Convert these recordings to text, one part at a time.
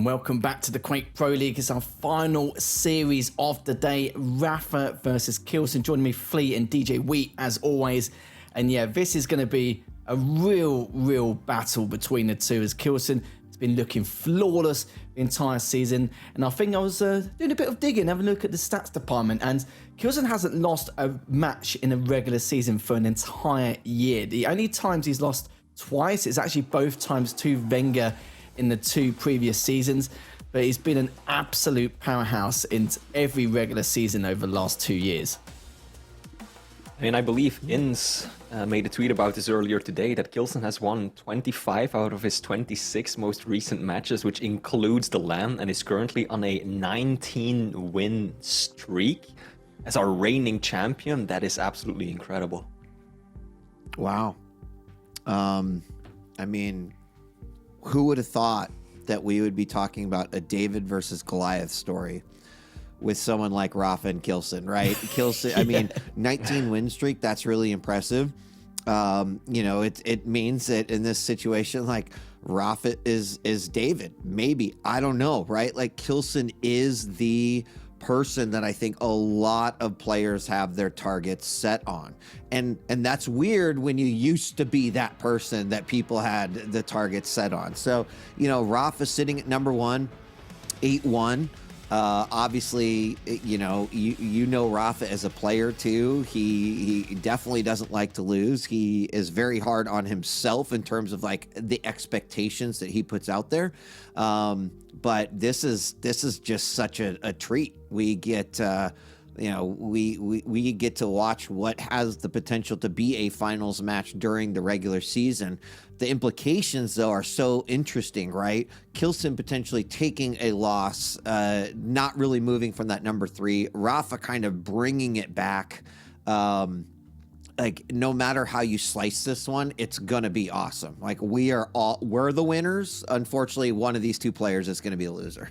welcome back to the Quake Pro League. It's our final series of the day, Rapha versus k1llsen. Joining me, Flea and DJ Wheat, as always. And yeah, this is going to be a real battle between the two, as k1llsen has been looking flawless the entire season. And I think I was doing a bit of digging, having a look at the stats department, and k1llsen hasn't lost a match in a regular season for an entire year. The only times he's lost twice is actually both times to Wenger in the two previous seasons, but he's been an absolute powerhouse in every regular season over the last 2 years. I mean, I believe Ins made a tweet about this earlier today, that k1llsen has won 25 out of his 26 most recent matches, which includes the LAN, and is currently on a 19-win streak. As our reigning champion, that is absolutely incredible. Wow. I mean, who would have thought that we would be talking about a David versus Goliath story with someone like Rapha and k1llsen, right? k1llsen, I mean, 19 win streak, that's really impressive. You know, it means that in this situation, like, Rapha is David, maybe, I don't know, right? Like, k1llsen is the person that I think a lot of players have their targets set on, and that's weird when you used to be that person that people had the targets set on. So, you know, Rapha sitting at number 1, 8-1. Obviously, you know Rapha as a player too. He definitely doesn't like to lose. He is very hard on himself in terms of like the expectations that he puts out there. But this is just such a treat. We get we get to watch what has the potential to be a finals match during the regular season. The implications, though, are so interesting, right? k1llsen potentially taking a loss, not really moving from that number 3. Rapha kind of bringing it back. Like, no matter how you slice this one, it's gonna be awesome. Like, we're the winners. Unfortunately, one of these two players is gonna be a loser.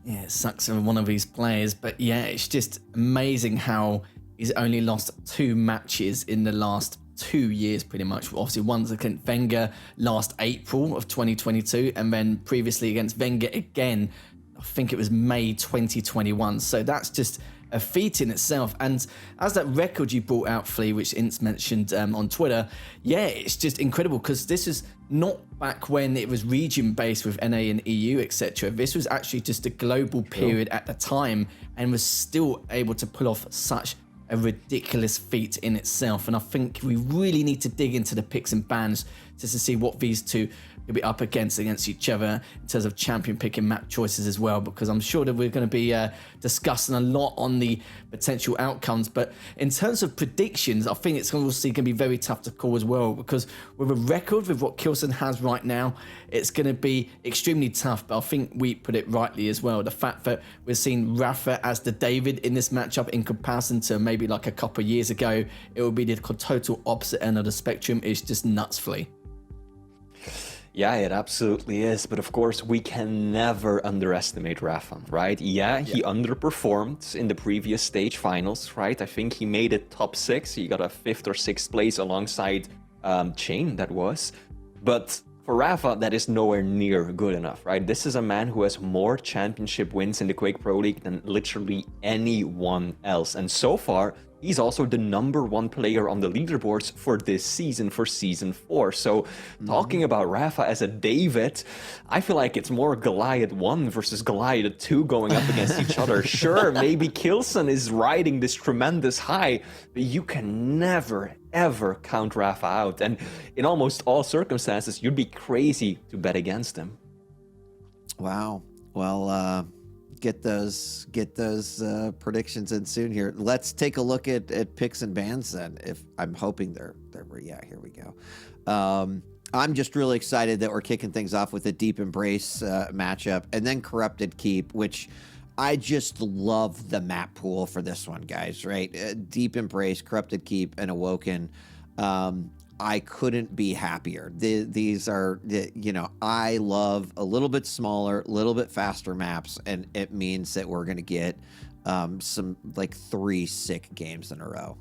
Yeah, it sucks for one of these players, but yeah, it's just amazing how he's only lost 2 matches in the last 2 years, pretty much. Obviously, one's against Wenger last April of 2022, and then previously against Wenger again, I think it was May 2021. So that's just a feat in itself. And as that record you brought out, Flea, which Ince mentioned on Twitter, yeah, it's just incredible, because this is not back when it was region-based with NA and EU, etc. This was actually just a global period at the time, and was still able to pull off such a ridiculous feat in itself. And I think we really need to dig into the picks and bans just to see what these two will be up against each other in terms of champion pick and map choices as well, because I'm sure that we're going to be discussing a lot on the potential outcomes. But in terms of predictions, I think it's obviously going to be very tough to call as well, because with a record with what k1llsen has right now, it's going to be extremely tough. But I think we put it rightly as well. The fact that we're seeing Rapha as the David in this matchup in comparison to maybe like a couple of years ago, it will be the total opposite end of the spectrum, is just nuts, Flea. Yeah, it absolutely is. But of course, we can never underestimate Rapha, right? Yeah, he underperformed in the previous stage finals, right? I think he made it top 6. He got a 5th or 6th place alongside Chain, that was. But for Rapha, that is nowhere near good enough, right? This is a man who has more championship wins in the Quake Pro League than literally anyone else. And so far, he's also the #1 player on the leaderboards for this season, for Season 4. So talking about Rapha as a David, I feel like it's more Goliath 1 versus Goliath 2 going up against each other. Sure, maybe k1llsen is riding this tremendous high, but you can never, ever count Rapha out. And in almost all circumstances, you'd be crazy to bet against him. Wow. Well, get those predictions in soon here. Let's take a look at picks and bans then. If I'm hoping they're yeah, here we go. I'm just really excited that we're kicking things off with a Deep Embrace matchup, and then Corrupted Keep, which I just love the map pool for this one, guys, right? Deep Embrace, Corrupted Keep, and Awoken. I couldn't be happier. These are, you know, I love a little bit smaller, a little bit faster maps, and it means that we're going to get some like 3 sick games in a row.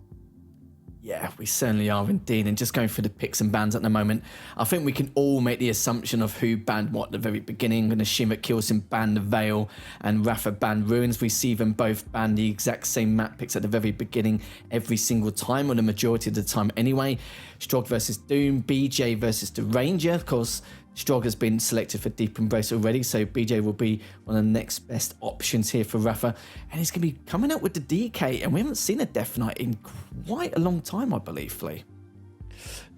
Yeah, we certainly are indeed. And just going through the picks and bans at the moment, I think we can all make the assumption of who banned what at the very beginning. I'm going to assume that k1llsen banned the Veil and rapha banned Ruins. We see them both ban the exact same map picks at the very beginning every single time, or the majority of the time anyway. Strog versus Doom, BJ versus the Ranger. Of course, Strog has been selected for Deep Embrace already, so BJ will be one of the next best options here for rapha. And he's going to be coming up with the DK, and we haven't seen a Death Knight in quite a long time, I believe, Flea.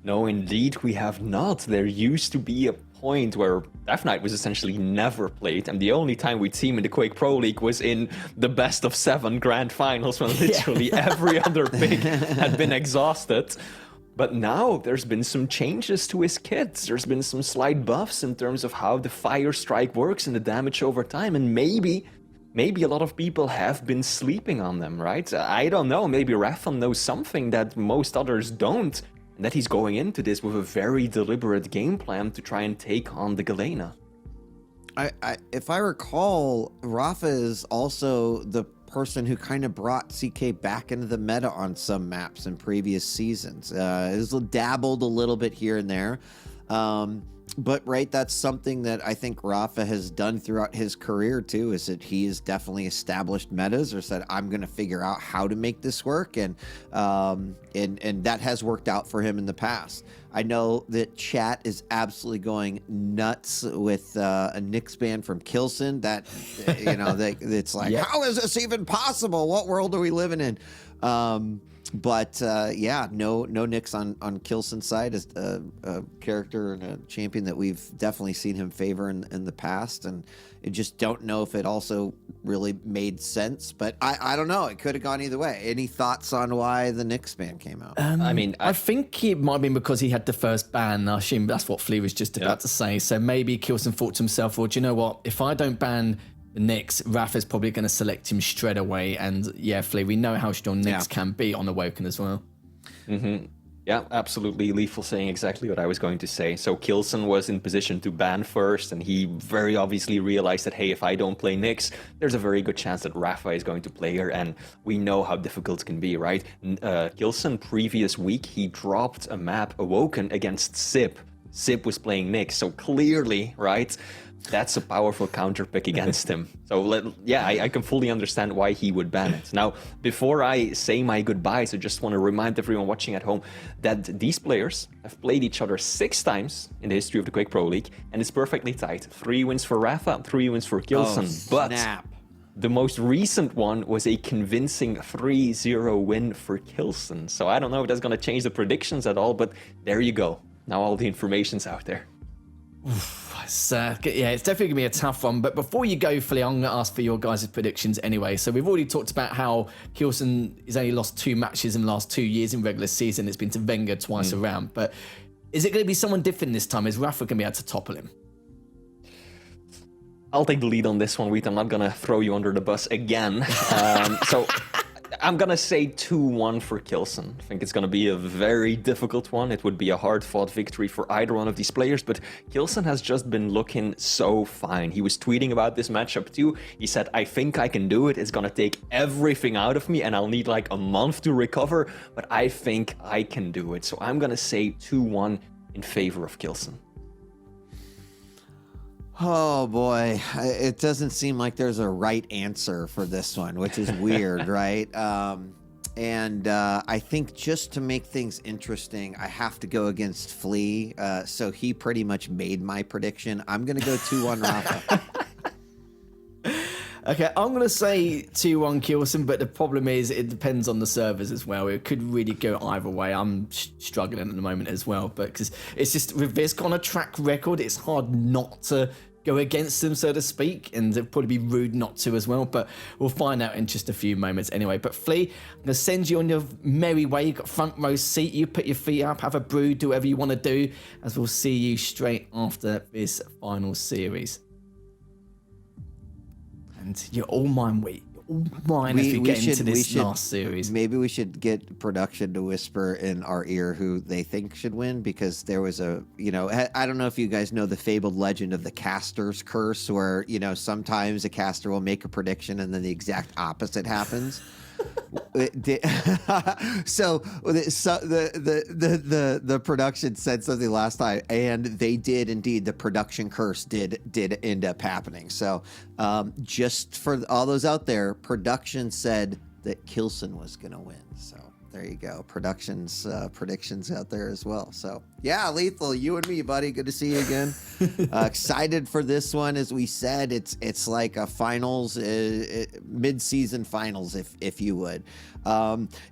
No, indeed, we have not. There used to be a point where Death Knight was essentially never played, and the only time we'd see him in the Quake Pro League was in the best of 7 grand finals when literally every other pick had been exhausted. But now there's been some changes to his kit. There's been some slight buffs in terms of how the fire strike works and the damage over time. And maybe a lot of people have been sleeping on them, right? I don't know. Maybe rapha knows something that most others don't. And that he's going into this with a very deliberate game plan to try and take on the Galena. If I recall, rapha is also the person who kind of brought CK back into the meta on some maps in previous seasons. He's dabbled a little bit here and there. But right, that's something that I think rapha has done throughout his career too, is that he has definitely established metas or said, I'm going to figure out how to make this work. And that has worked out for him in the past. I know that chat is absolutely going nuts with a Nyx ban from k1llsen. That, it's like, how is this even possible? What world are we living in? But no Nyx on k1llsen's side is a character and a champion that we've definitely seen him favor in the past, and I just don't know if it also really made sense. But I don't know. It could have gone either way. Any thoughts on why the Nyx ban came out? I think it might have been because he had the first ban. I assume that's what Flea was just about to say. So maybe k1llsen thought to himself, well, do you know what? If I don't ban the Nyx, rapha's probably going to select him straight away. And yeah, Flea, we know how strong Nyx can be on Awoken as well. Mm-hmm. Yeah, absolutely. Lethal saying exactly what I was going to say. So k1llsen was in position to ban first, and he very obviously realized that, hey, if I don't play Nyx, there's a very good chance that rapha is going to play her, and we know how difficult it can be, right? k1llsen previous week, he dropped a map, Awoken, against Sip. Sip was playing Nyx, so clearly, right, that's a powerful counter pick against him. So I can fully understand why he would ban it. Now, before I say my goodbyes, I just want to remind everyone watching at home that these players have played each other 6 times in the history of the Quake Pro League, and it's perfectly tight. 3 wins for rapha, 3 wins for k1llsen. But the most recent one was a convincing 3-0 win for k1llsen. So I don't know if that's going to change the predictions at all, but there you go. Now all the information's out there. It's definitely going to be a tough one. But before you go, Flea, I'm going to ask for your guys' predictions anyway. So we've already talked about how k1llsen has only lost 2 matches in the last 2 years in regular season. It's been to Wenger twice around. But is it going to be someone different this time? Is rapha going to be able to topple him? I'll take the lead on this one, Wheat. I'm not going to throw you under the bus again. So I'm going to say 2-1 for k1llsen. I think it's going to be a very difficult one. It would be a hard-fought victory for either one of these players, but k1llsen has just been looking so fine. He was tweeting about this matchup too. He said, I think I can do it. It's going to take everything out of me, and I'll need like a month to recover, but I think I can do it. So I'm going to say 2-1 in favor of k1llsen. Oh boy, it doesn't seem like there's a right answer for this one, which is weird, right? And I think just to make things interesting, I have to go against Flea. So he pretty much made my prediction. I'm going to go 2-1 rapha. Okay, I'm going to say 2-1 k1llsen, but the problem is it depends on the servers as well. It could really go either way. I'm struggling at the moment as well, but because it's just with this kind of track record, it's hard not to go against them, so to speak, and it'd probably be rude not to as well, but we'll find out in just a few moments anyway. But Flea, I'm going to send you on your merry way. You've got front row seat. You put your feet up, have a brew, do whatever you want to do, as we'll see you straight after this final series. And you're all mine, Wheat. You're all mine as we get into this last series. Maybe we should get production to whisper in our ear who they think should win, because there was I don't know if you guys know the fabled legend of the caster's curse, where, sometimes a caster will make a prediction and then the exact opposite happens. So the production said something last time, and they did indeed. The production curse did end up happening. So just for all those out there, production said that k1llsen was going to win. So there you go. Production's predictions out there as well. So yeah, Lethal, you and me, buddy. Good to see you again. Excited for this one. As we said, it's like a finals, mid-season finals, if you would.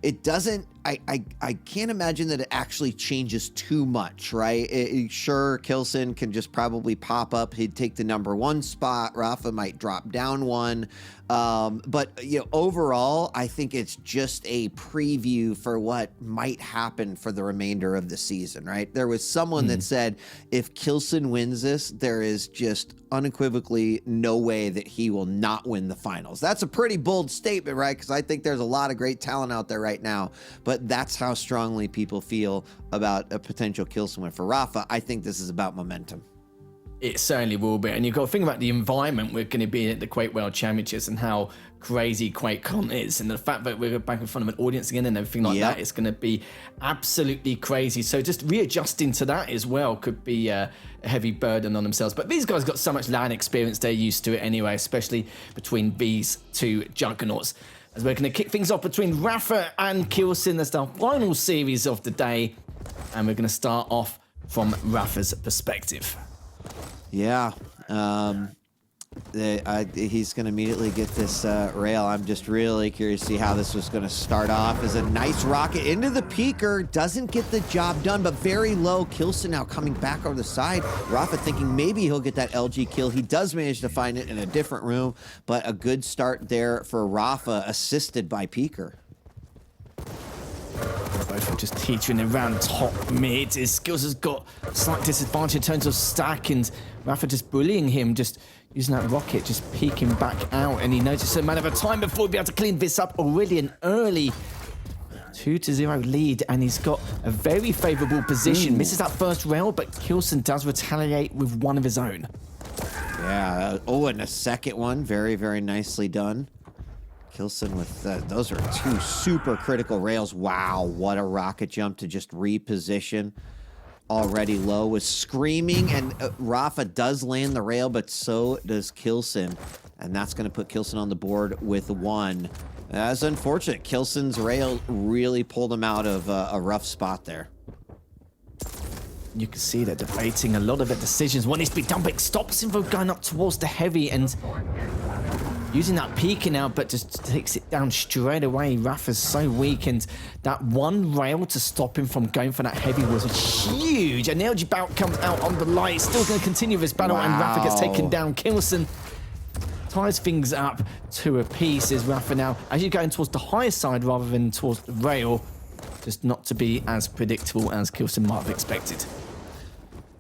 It doesn't. I can't imagine that it actually changes too much, right? Sure, k1llsen can just probably pop up. He'd take the number 1 spot. Rapha might drop down 1. But overall, I think it's just a preview for what might happen for the remainder of the season, right? There was someone that said if k1llsen wins this, there is just unequivocally no way that he will not win the finals. That's a pretty bold statement, right? Because I think there's a lot of great talent out there right now, but that's how strongly people feel about a potential k1llsen win. For Rapha, I think this is about momentum. It certainly will be. And you've got to think about the environment we're going to be in at the Quake World Championships and how crazy QuakeCon is. And the fact that we're back in front of an audience again and everything like that is going to be absolutely crazy. So just readjusting to that as well could be a heavy burden on themselves. But these guys got so much LAN experience, they're used to it anyway, especially between these two juggernauts. As we're going to kick things off between Rapha and k1llsen. That's our final series of the day. And we're going to start off from Rapha's perspective. Yeah, he's going to immediately get this rail. I'm just really curious to see how this was going to start off. As a nice rocket into the peaker, doesn't get the job done, but very low. k1llsen now coming back over the side. Rapha thinking maybe he'll get that LG kill. He does manage to find it in a different room, but a good start there for Rapha, assisted by peaker. Both just teetering around top mid. His skills has got a slight disadvantage in terms of stack, and Rapha just bullying him, just using that rocket, just peeking back out, and he notices a matter of time before he'll be able to clean this up. Already an early 2-0 lead, and he's got a very favourable position. Misses that first rail, but k1llsen does retaliate with one of his own. Yeah, and a second one, very, very nicely done. k1llsen with those are 2 super critical rails. Wow, what a rocket jump to just reposition. Already low, was screaming, and Rapha does land the rail, but so does k1llsen, and that's going to put k1llsen on the board with 1. That's unfortunate. k1llsen's rail really pulled him out of a rough spot there. You can see they're debating a lot of their decisions. What needs to be done, but it stops him from going up towards the heavy, and using that peeking out, but just takes it down straight away. Rapha's so weak, and that one rail to stop him from going for that heavy was huge. And LG Bout comes out on the light, still going to continue this battle, and Rapha gets taken down. k1llsen ties things up to a piece. Is Rapha now actually going towards the higher side rather than towards the rail, just not to be as predictable as k1llsen might have expected.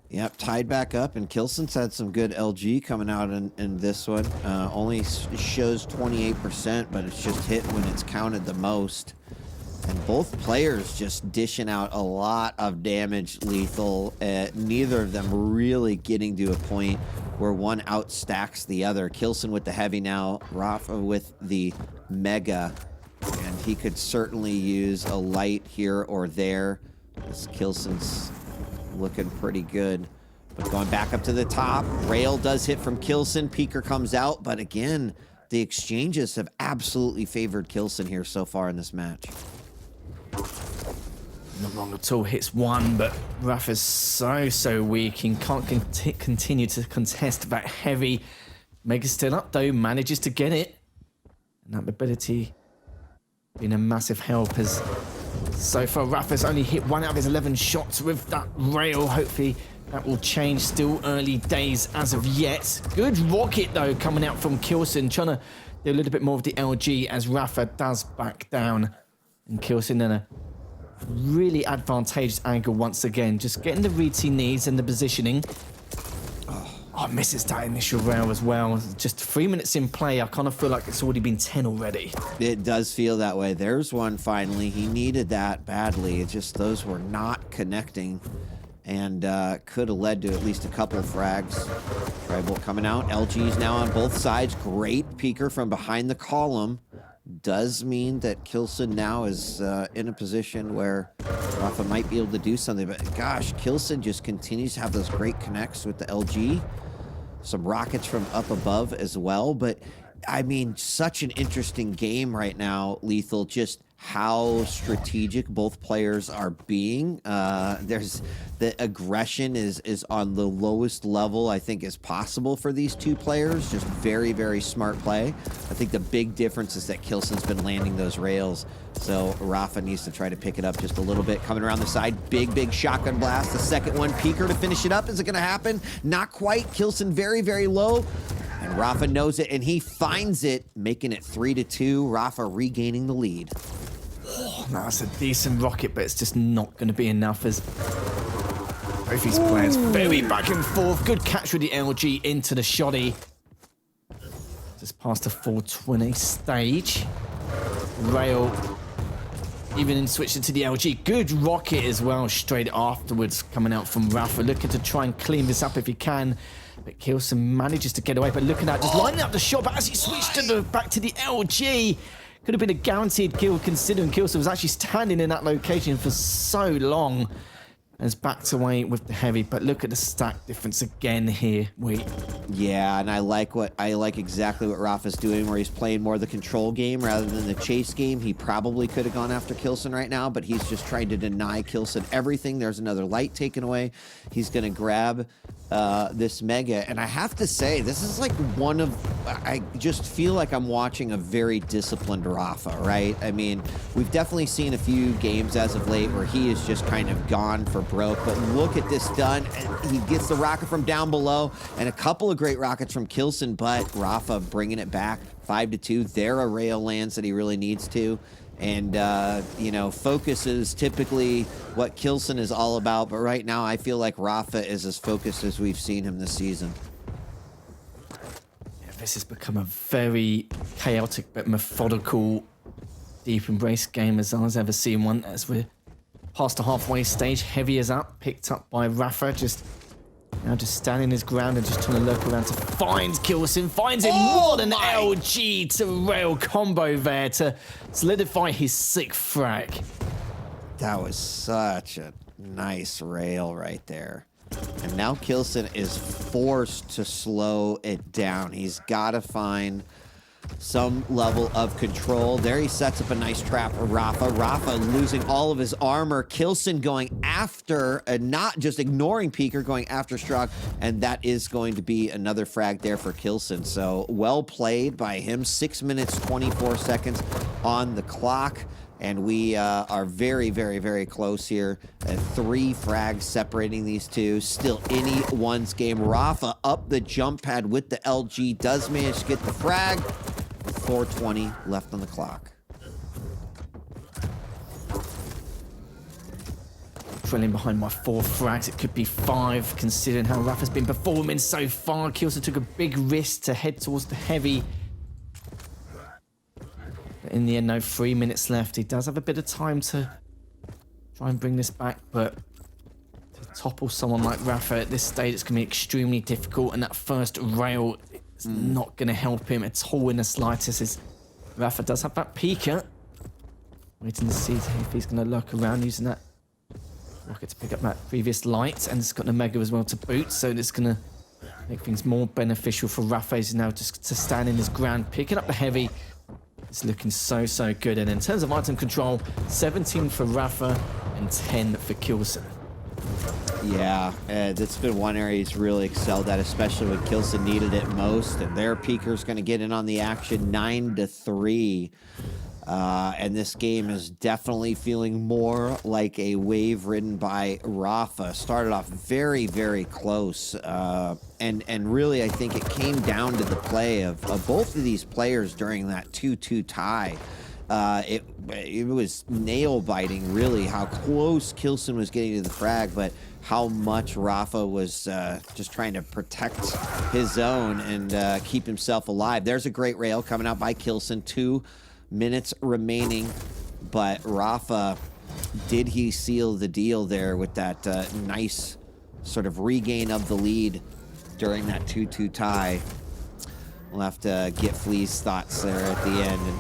Yep, tied back up, and k1llsen's had some good LG coming out in this one. Only shows 28%, but it's just hit when it's counted the most. And both players just dishing out a lot of damage, Lethal. Neither of them really getting to a point where one outstacks the other. k1llsen with the heavy now, Rapha with the mega. And he could certainly use a light here or there. This k1llsen's looking pretty good, but going back up to the top, rail does hit from k1llsen. Peeker comes out, but again, the exchanges have absolutely favored k1llsen here so far in this match. Not wrong at all, hits 1, but Rapha's so weak and can't continue to contest that heavy. Mega's still up though, manages to get it, and that ability being a massive help as so far Rapha's only hit 1 out of his 11 shots with that rail. Hopefully that will change. Still early days as of yet. Good rocket though coming out from k1llsen, trying to do a little bit more of the LG as Rapha does back down, and k1llsen in a really advantageous angle once again, just getting the reads he needs and the positioning. Oh, misses that initial rail as well. Just 3 minutes in play, I kind of feel like it's already been 10 already. It does feel that way. There's one finally. He needed that badly. It's just those were not connecting, and could have led to at least a couple of frags. Tribal coming out. LG's now on both sides. Great peeker from behind the column. does mean that k1llsen now is in a position where Rapha might be able to do something. But gosh, k1llsen just continues to have those great connects with the LG. Some rockets from up above as well. But I mean, such an interesting game right now, Lethal. Just how strategic both players are being. There's the aggression is on the lowest level I think is possible for these two players. Just very, very smart play. I think the big difference is that k1llsen's been landing those rails. So Rapha needs to try to pick it up just a little bit. Coming around the side, big shotgun blast. The second one, peeker to finish it up. Is it gonna happen? Not quite. k1llsen very, very low. And Rapha knows it, and he finds it, making it 3-2. Rapha regaining the lead. Oh, that's a decent rocket, but it's just not going to be enough as both these players very back and forth. Good catch with the LG into the shoddy. Just past the 420 stage. Rail even in switching to the LG. Good rocket as well straight afterwards coming out from Rapha. Looking to try and clean this up if he can. But k1llsen manages to get away. But looking at just lining up the shot. But as he switched to back to the LG, could have been a guaranteed kill considering k1llsen was actually standing in that location for so long. And has backed away with the heavy, but look at the stack difference again here. Yeah, and I like exactly what Rapha's doing, where he's playing more the control game rather than the chase game. He probably could have gone after k1llsen right now, but he's just trying to deny k1llsen everything. There's another light taken away. He's gonna grab this mega, and I have to say, this is like one of, I just feel like I'm watching a very disciplined Rapha, right? I mean, we've definitely seen a few games as of late where he is just kind of gone for broke, but look at this done. He gets the rocket from down below, and a couple of great rockets from k1llsen, but Rapha bringing it back 5-2. There a rail lands that he really needs to. And, you know, focus is typically what k1llsen is all about. But right now, I feel like Rapha is as focused as we've seen him this season. Yeah, this has become a very chaotic but methodical deep embrace game as I've ever seen one. As we're past the halfway stage, heavy is up, picked up by Rapha. Just standing his ground and just trying to lurk around to find k1llsen. Finds him. What an LG to rail combo there to solidify his 6th frag. That was such a nice rail right there. And now k1llsen is forced to slow it down. He's got to find some level of control. There he sets up a nice trap for Rapha. Rapha losing all of his armor. k1llsen going after, not just ignoring Peeker, going after Strug, and that is going to be another frag there for k1llsen. So well played by him. 6 minutes, 24 seconds on the clock. And we are very, very, very close here. 3 frags separating these two. Still anyone's game. Rapha up the jump pad with the LG. Does manage to get the frag. 4:20 left on the clock. Trailing behind my 4 frags. It could be 5 considering how Rapha's been performing so far. k1llsen took a big risk to head towards the heavy. In the end, no, 3 minutes left. He does have a bit of time to try and bring this back, but to topple someone like Rapha at this stage, it's going to be extremely difficult, and that first rail is not going to help him at all in the slightest. As Rapha does have that peeker. Waiting to see if he's going to lurk around using that rocket to pick up that previous light, and it's got the mega as well to boot, so it's going to make things more beneficial for Rapha. He's now just to stand in his ground, picking up the heavy. It's looking so good. And in terms of item control, 17 for Rapha and 10 for k1llsen. Yeah, that's been one area he's really excelled at, especially when k1llsen needed it most. And their Peeker's going to get in on the action, 9-3. And this game is definitely feeling more like a wave ridden by Rapha. Started off very, very close. And really, I think it came down to the play of both of these players during that 2-2 tie. It was nail-biting, really, how close k1llsen was getting to the frag, but how much Rapha was just trying to protect his zone and keep himself alive. There's a great rail coming out by k1llsen. 2 minutes remaining, but Rapha, did he seal the deal there with that nice sort of regain of the lead during that 2-2 tie? We'll have to get Flea's thoughts there at the end. And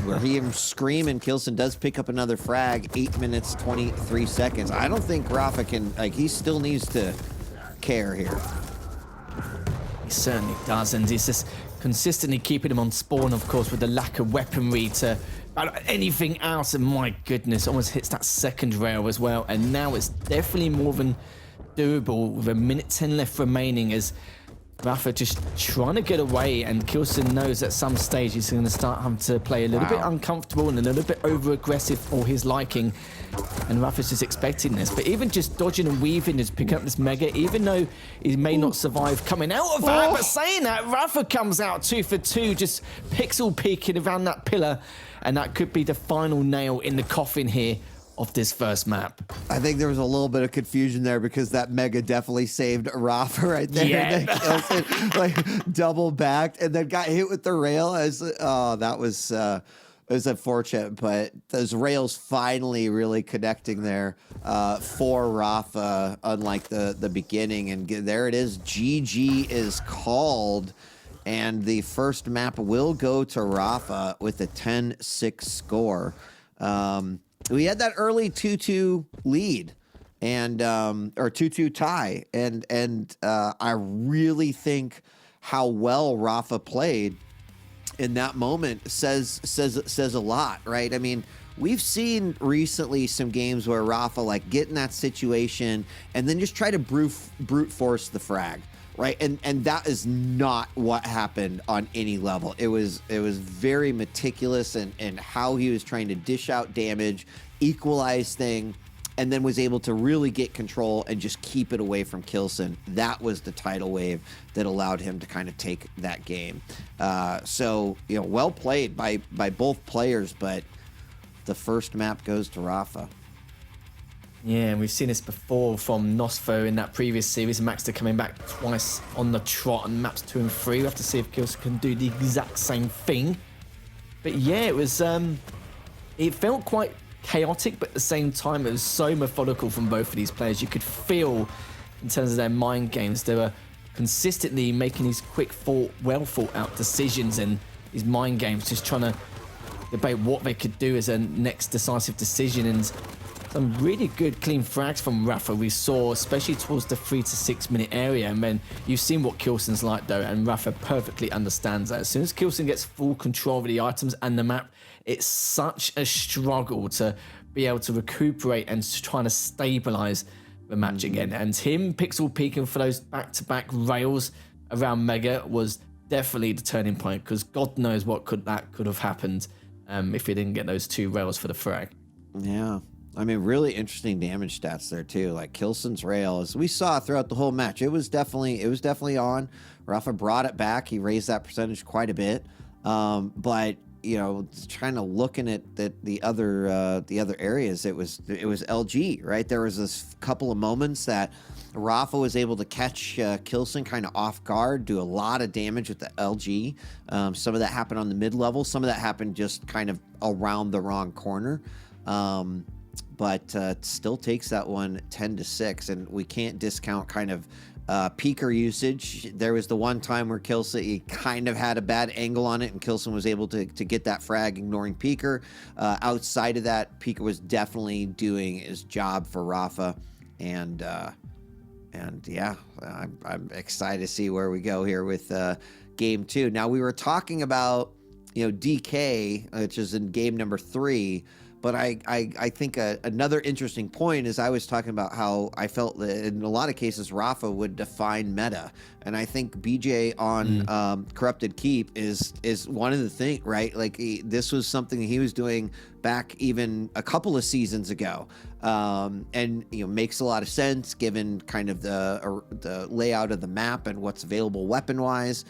Where he and Scream and k1llsen does pick up another frag, 8 minutes, 23 seconds. I don't think Rapha can, like, he still needs to care here. He certainly does, and he's just consistently keeping him on spawn, of course, with the lack of weaponry to battle anything else. And my goodness, almost hits that second rail as well. And now it's definitely more than doable with 1:10 left remaining, as Rapha just trying to get away, and k1llsen knows at some stage he's going to start having to play a little bit uncomfortable and a little bit over-aggressive for his liking, and Rapha's just expecting this. But even just dodging and weaving, just picking up this mega, even though he may not survive coming out of that, but saying that, Rapha comes out 2 for 2, just pixel peeking around that pillar, and that could be the final nail in the coffin here of this first map. I think there was a little bit of confusion there because that mega definitely saved Rapha right there. Yeah. And then k1llsen, like, double backed and then got hit with the rail. That was it was unfortunate, but those rails finally really connecting there for Rapha, unlike the beginning. And there it is. GG is called. And the first map will go to Rapha with a 10-6 score. We had that early 2-2 lead and or 2-2 tie, and I really think how well Rapha played in that moment says a lot, right? I mean, we've seen recently some games where Rapha like get in that situation and then just try to brute force the frag. Right, and that is not what happened on any level. It was very meticulous in how he was trying to dish out damage, equalize thing, and then was able to really get control and just keep it away from k1llsen. That was the tidal wave that allowed him to kind of take that game. So, you know, well played by both players, but the first map goes to Rapha. Yeah, and we've seen this before from Nosfo in that previous series. Maxter coming back twice on the trot on maps 2 and 3. We have to see if k1llsen can do the exact same thing. But yeah, it was it felt quite chaotic, but at the same time it was so methodical from both of these players. You could feel in terms of their mind games, they were consistently making these quick well thought out decisions and these mind games, just trying to debate what they could do as a next decisive decision. And some really good clean frags from Rapha we saw, especially towards the 3 to 6 minute area. And then you've seen what k1llsen's like though, and Rapha perfectly understands that. As soon as k1llsen gets full control of the items and the map, it's such a struggle to be able to recuperate and trying to stabilize the match again. And him pixel peeking for those back-to-back rails around Mega was definitely the turning point, because God knows what could have happened if he didn't get those 2 rails for the frag. Yeah. I mean, really interesting damage stats there too. Like k1llsen's rail, as we saw throughout the whole match, it was definitely on. Rapha brought it back. He raised that percentage quite a bit. But you know, trying to looking at the other areas, it was LG, right? There was this couple of moments that Rapha was able to catch k1llsen kind of off guard, do a lot of damage with the LG. Some of that happened on the mid level. Some of that happened just kind of around the wrong corner. But it still takes that one 10-6, and we can't discount kind of peeker usage. There was the one time where k1llsen kind of had a bad angle on it, and k1llsen was able to get that frag ignoring peeker. Outside of that, peeker was definitely doing his job for Rapha, and yeah, I'm excited to see where we go here with game 2. Now, we were talking about, you know, DK, which is in game number 3. But I think another interesting point is I was talking about how I felt that in a lot of cases Rapha would define meta, and I think BJ on Corrupted Keep is one of the things, right? Like this was something he was doing back even a couple of seasons ago, and you know, makes a lot of sense given kind of the layout of the map and what's available weapon wise.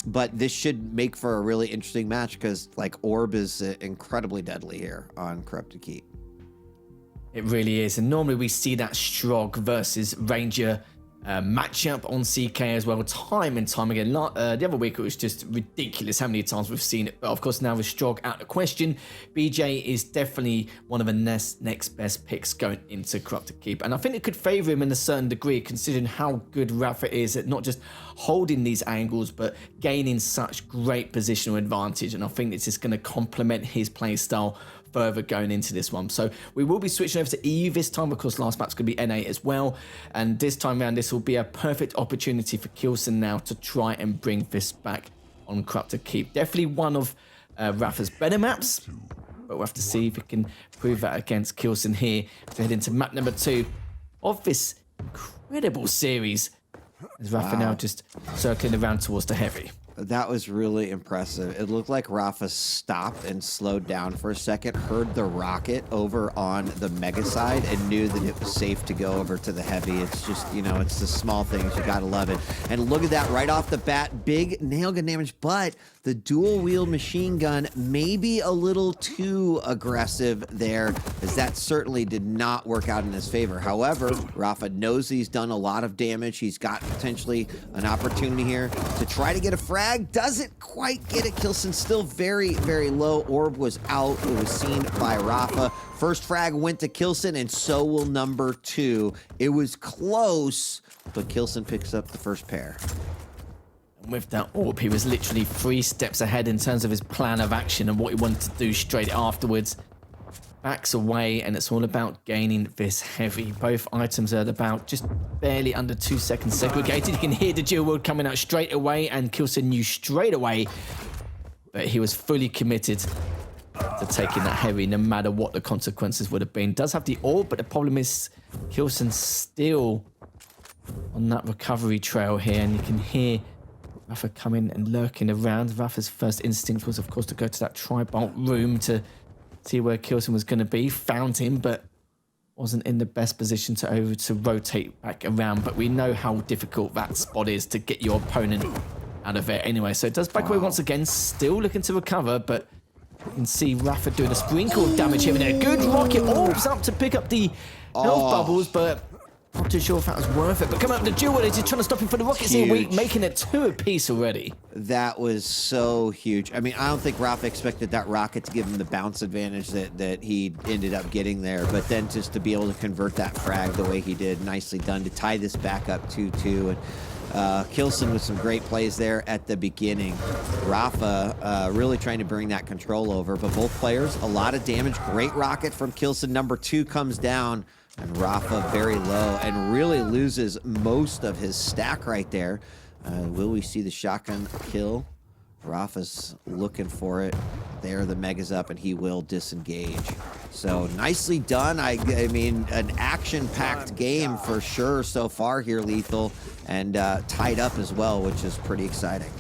But this should make for a really interesting match because, like, Orb is incredibly deadly here on Corrupted Keep. It really is. And normally we see that Strog versus Ranger matchup on CK as well, time and time again. The other week it was just ridiculous how many times we've seen it, but of course now with Strog out of question, BJ is definitely one of the next best picks going into Corrupted Keep, and I think it could favour him in a certain degree considering how good rapha is at not just holding these angles but gaining such great positional advantage, and I think it's just going to complement his play style further going into this one. So we will be switching over to EU this time. Of course, last map's going to be NA as well, and this time around this will be a perfect opportunity for k1llsen now to try and bring this back on Corrupted Keep. Definitely one of rapha's better maps, but we'll have to see if we can prove that against k1llsen here. We head into map number 2 of this incredible series as rapha now just circling around towards the heavy. That was really impressive. It looked like rapha stopped and slowed down for a second, heard the rocket over on the mega side, and knew that it was safe to go over to the heavy. It's just, you know, it's the small things. You gotta love it. And look at that right off the bat. Big nail gun damage, but the dual wield machine gun maybe a little too aggressive there, as that certainly did not work out in his favor. However, rapha knows he's done a lot of damage. He's got potentially an opportunity here to try to get a frag. Doesn't quite get it. k1llsen still very, very low. Orb was out. It was seen by rapha. First frag went to k1llsen, and so will number 2. It was close, but k1llsen picks up the first pair. With that orb, he was literally 3 steps ahead in terms of his plan of action and what he wanted to do straight afterwards. Backs away, and it's all about gaining this heavy. Both items are at about just barely under 2 seconds segregated. You can hear the dual wield coming out straight away, and k1llsen knew straight away that he was fully committed to taking that heavy, no matter what the consequences would have been. Does have the orb, but the problem is k1llsen still on that recovery trail here, and you can hear rapha coming and lurking around. Rapha's first instinct was, of course, to go to that tri-bolt room to see where k1llsen was going to be. Found him, but wasn't in the best position to rotate back around. But we know how difficult that spot is to get your opponent out of it anyway. So it does back away once again, still looking to recover, but you can see rapha doing a sprinkle of damage here and there. Good rocket orbs up to pick up the health bubbles, but not too sure if that was worth it. But coming up with the dual, he's trying to stop him for the rockets here, making it 2 apiece already. That was so huge. I mean, I don't think rapha expected that rocket to give him the bounce advantage that he ended up getting there. But then just to be able to convert that frag the way he did, nicely done to tie this back up 2-2. And k1llsen with some great plays there at the beginning. rapha really trying to bring that control over, but both players, a lot of damage. Great rocket from k1llsen. Number 2 comes down, and rapha very low and really loses most of his stack right there. Will we see the shotgun kill? rapha's looking for it. There, the mega's up, and he will disengage. So nicely done. I mean, an action-packed game for sure so far here, Lethal, and tied up as well, which is pretty exciting.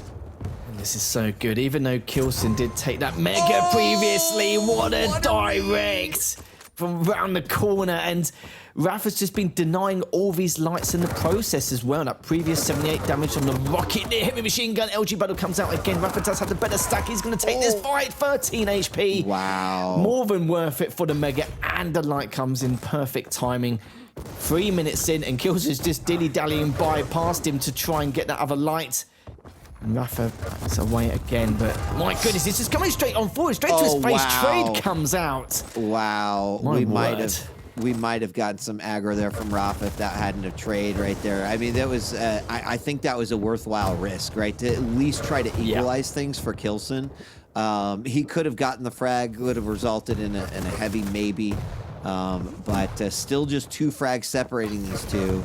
This is so good. Even though k1llsen did take that mega previously, what a direct from round the corner, and rapha's just been denying all these lights in the process as well. That previous 78 damage on the rocket, the heavy machine gun, LG battle comes out again. rapha does have the better stack. He's going to take this fight. 13 HP. Wow. More than worth it for the mega, and the light comes in perfect timing. 3 minutes in, and k1llsen's just dilly-dallying by past him to try and get that other light. And rapha backs away again, but my goodness, it's just coming straight on forward, straight to his face. Wow. Trade comes out. Wow. My We might have gotten some aggro there from rapha if that hadn't a trade right there. I mean, that was I think that was a worthwhile risk, right? To at least try to equalize things for k1llsen. He could have gotten the frag, would have resulted in a heavy maybe. But still just 2 frags separating these two.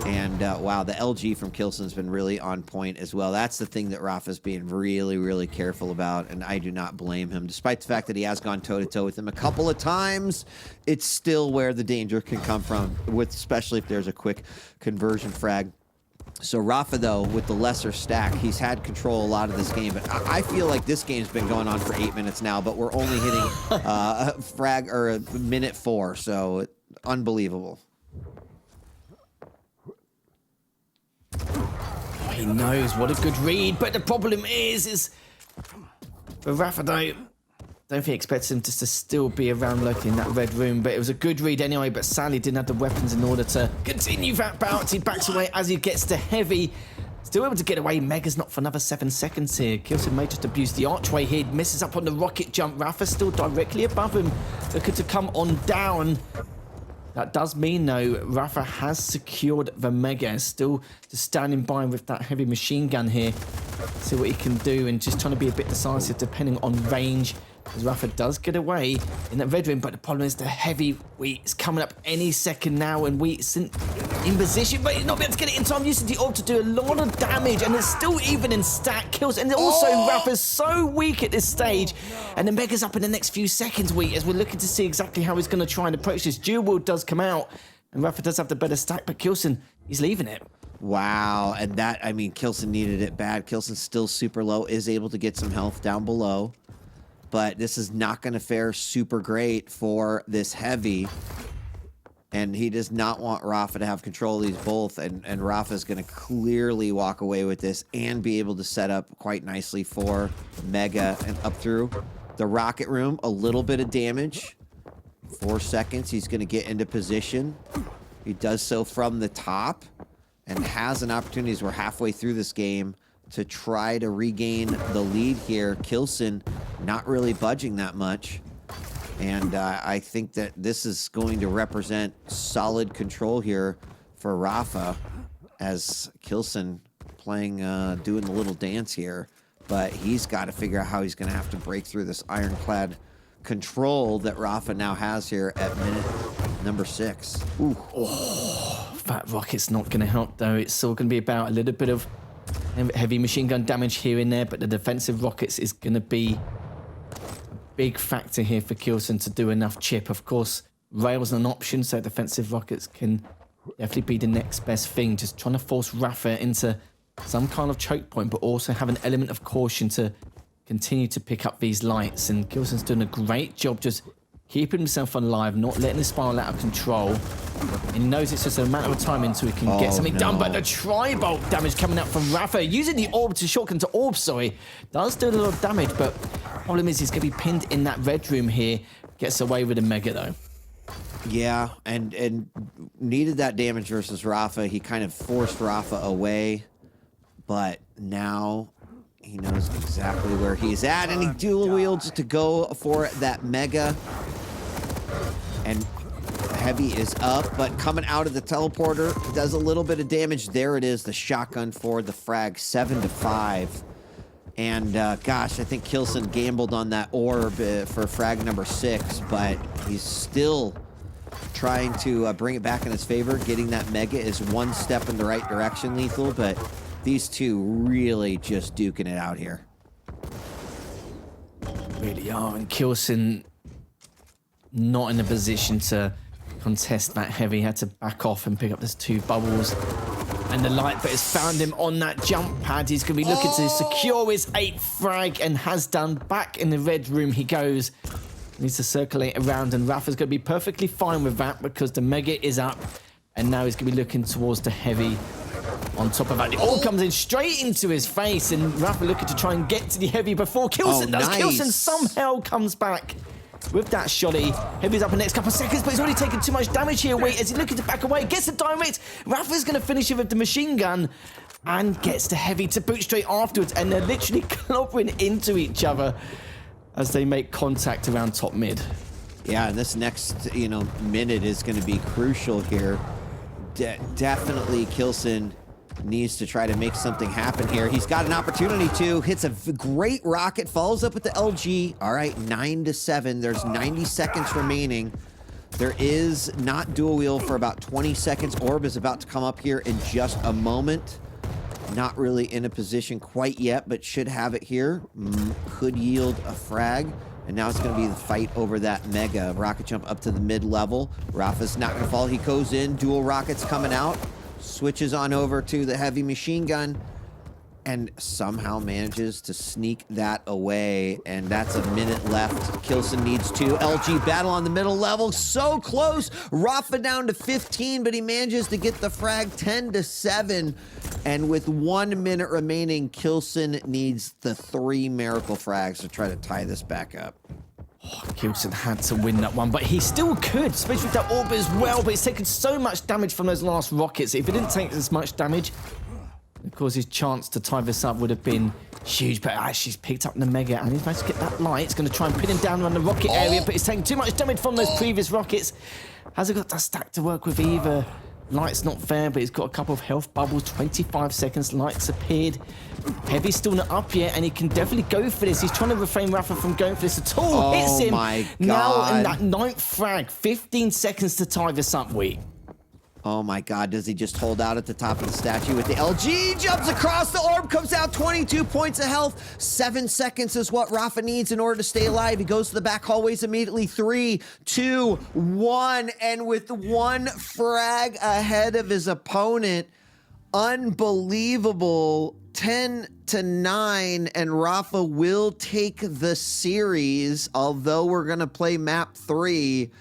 And wow, the LG from k1llsen's been really on point as well. That's the thing that rapha's being really, really careful about, and I do not blame him. Despite the fact that he has gone toe-to-toe with him a couple of times, it's still where the danger can come from, especially if there's a quick conversion frag. So rapha, though, with the lesser stack, he's had control a lot of this game. But I feel like this game's been going on for 8 minutes now, but we're only hitting frag or minute 4, so unbelievable. He knows what a good read, but the problem is for rapha, though, don't think he expects him just to still be around locally in that red room, but it was a good read anyway, but sadly didn't have the weapons in order to continue that bounce. He backs away as he gets to heavy. Still able to get away. Mega's not for another 7 seconds here. k1llsen may just abuse the archway here. Misses up on the rocket jump. rapha still directly above him, looking to come on down. That does mean, though, rapha has secured the Mega. Still just standing by with that heavy machine gun here. See what he can do, and just trying to be a bit decisive depending on range. As rapha does get away in that red room, but the problem is the heavy wheat is coming up any second now, and wheat's in position, but he's not able to get it in time, using the orb to do a lot of damage, and it's still even in stat kills, and also rapha's so weak at this stage, and the Mega's up in the next few seconds, wheat, as we're looking to see exactly how he's going to try and approach this. Dual wield does come out, and rapha does have the better stack, but k1llsen, he's leaving it. Wow, and that, I mean, k1llsen needed it bad. k1llsen's still super low, is able to get some health down below. But this is not going to fare super great for this heavy. And he does not want rapha to have control of these both. And rapha's going to clearly walk away with this and be able to set up quite nicely for Mega and up through the rocket room. A little bit of damage. 4 seconds. He's going to get into position. He does so from the top and has an opportunity, as we're halfway through this game, to try to regain the lead here. k1llsen not really budging that much. And I think that this is going to represent solid control here for rapha, as k1llsen playing, doing the little dance here. But he's got to figure out how he's going to have to break through this ironclad control that rapha now has here at minute number 6. Ooh. Oh, that rocket's not going to help, though. It's still going to be about a little bit of heavy machine gun damage here and there, but the defensive rockets is going to be a big factor here for k1llsen to do enough chip. Of course, rails are an option, so defensive rockets can definitely be the next best thing. Just trying to force rapha into some kind of choke point, but also have an element of caution to continue to pick up these lights. And k1llsen's doing a great job just keeping himself alive, not letting it spiral out of control. And he knows it's just a matter of time until he can get something done. But the tri-bolt damage coming out from rapha, using the orb to shotgun to orb, does do a lot of damage. But problem is he's going to be pinned in that red room here. Gets away with a Mega, though. Yeah, and needed that damage versus rapha. He kind of forced rapha away. But now he knows exactly where he's at, and he dual wields to go for that Mega. And heavy is up, but coming out of the teleporter, does a little bit of damage. There it is, the shotgun for the frag, 7-5. And gosh, I think k1llsen gambled on that orb for frag number 6, but he's still trying to bring it back in his favor. Getting that Mega is one step in the right direction, Lethal, but these two really just duking it out here. Really are, and k1llsen not in a position to contest that heavy. Had to back off and pick up those 2 bubbles. And the light, but has found him on that jump pad. He's going to be looking to secure his 8th frag, and has done. Back in the red room he goes. Needs to circulate around, and rapha's going to be perfectly fine with that because the Mega is up. And now he's going to be looking towards the heavy. On top of that, the orb comes in straight into his face, and rapha looking to try and get to the heavy before k1llsen does. Nice. k1llsen somehow comes back with that shoddy. Heavy's up in the next couple of seconds, but he's already taken too much damage here. Wait, as he's looking to back away, gets the direct. rapha's going to finish it with the machine gun, and gets the heavy to boot straight afterwards, and they're literally clobbering into each other as they make contact around top mid. Yeah, and this next, minute is going to be crucial here. Definitely k1llsen needs to try to make something happen here. He's got an opportunity to. Hits a great rocket, follows up with the LG. All right, 9-7. There's 90 seconds remaining. There is not dual wheel for about 20 seconds. Orb is about to come up here in just a moment. Not really in a position quite yet, but should have it here. Could yield a frag. And now it's going to be the fight over that Mega. Rocket jump up to the mid-level. rapha's not going to fall. He goes in. Dual rockets coming out. Switches on over to the heavy machine gun. And somehow manages to sneak that away. And that's a minute left. k1llsen needs 2. LG battle on the middle level. So close. rapha down to 15, but he manages to get the frag 10-7. And with 1 minute remaining, k1llsen needs the 3 miracle frags to try to tie this back up. k1llsen had to win that one, but he still could, especially with that orb as well, but he's taken so much damage from those last rockets. If he didn't take as much damage, of course his chance to tie this up would have been huge, but actually he's picked up the Mega and he's managed to get that light. It's going to try and pin him down around the rocket area, but he's taking too much damage from those previous rockets. Has he got that stack to work with either? Light's not fair, but he's got a couple of health bubbles. 25 seconds, Light's appeared. Heavy's still not up yet, and he can definitely go for this. He's trying to refrain Rapha from going for this at all. Hits him. My now in God. that 9th frag. 15 seconds to tie this up, Oh my God, does he just hold out at the top of the statue with the LG? Jumps across, the orb comes out, 22 points of health. 7 seconds is what Rapha needs in order to stay alive. He goes to the back hallways immediately. 3, 2, 1, and with 1 frag ahead of his opponent, unbelievable. 10-9, and Rapha will take the series, although we're going to play map 3.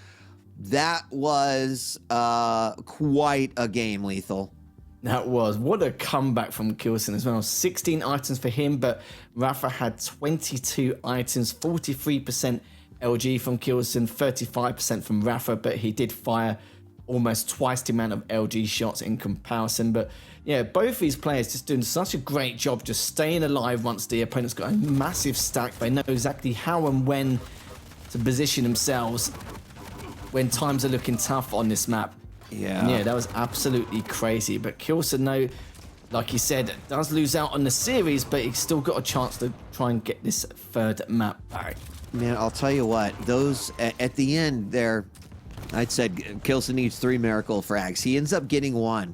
That was quite a game, Lethal. That was. What a comeback from k1llsen as well. 16 items for him, but Rapha had 22 items, 43% LG from k1llsen, 35% from Rapha, but he did fire almost twice the amount of LG shots in comparison. But yeah, both these players just doing such a great job just staying alive once the opponent's got a massive stack. They know exactly how and when to position themselves when times are looking tough on this map. Yeah, that was absolutely crazy. But k1llsen, though, like you said, does lose out on the series, but he's still got a chance to try and get this 3rd map back. Man, I'll tell you what, those at the end there, I'd said k1llsen needs 3 miracle frags. He ends up getting 1.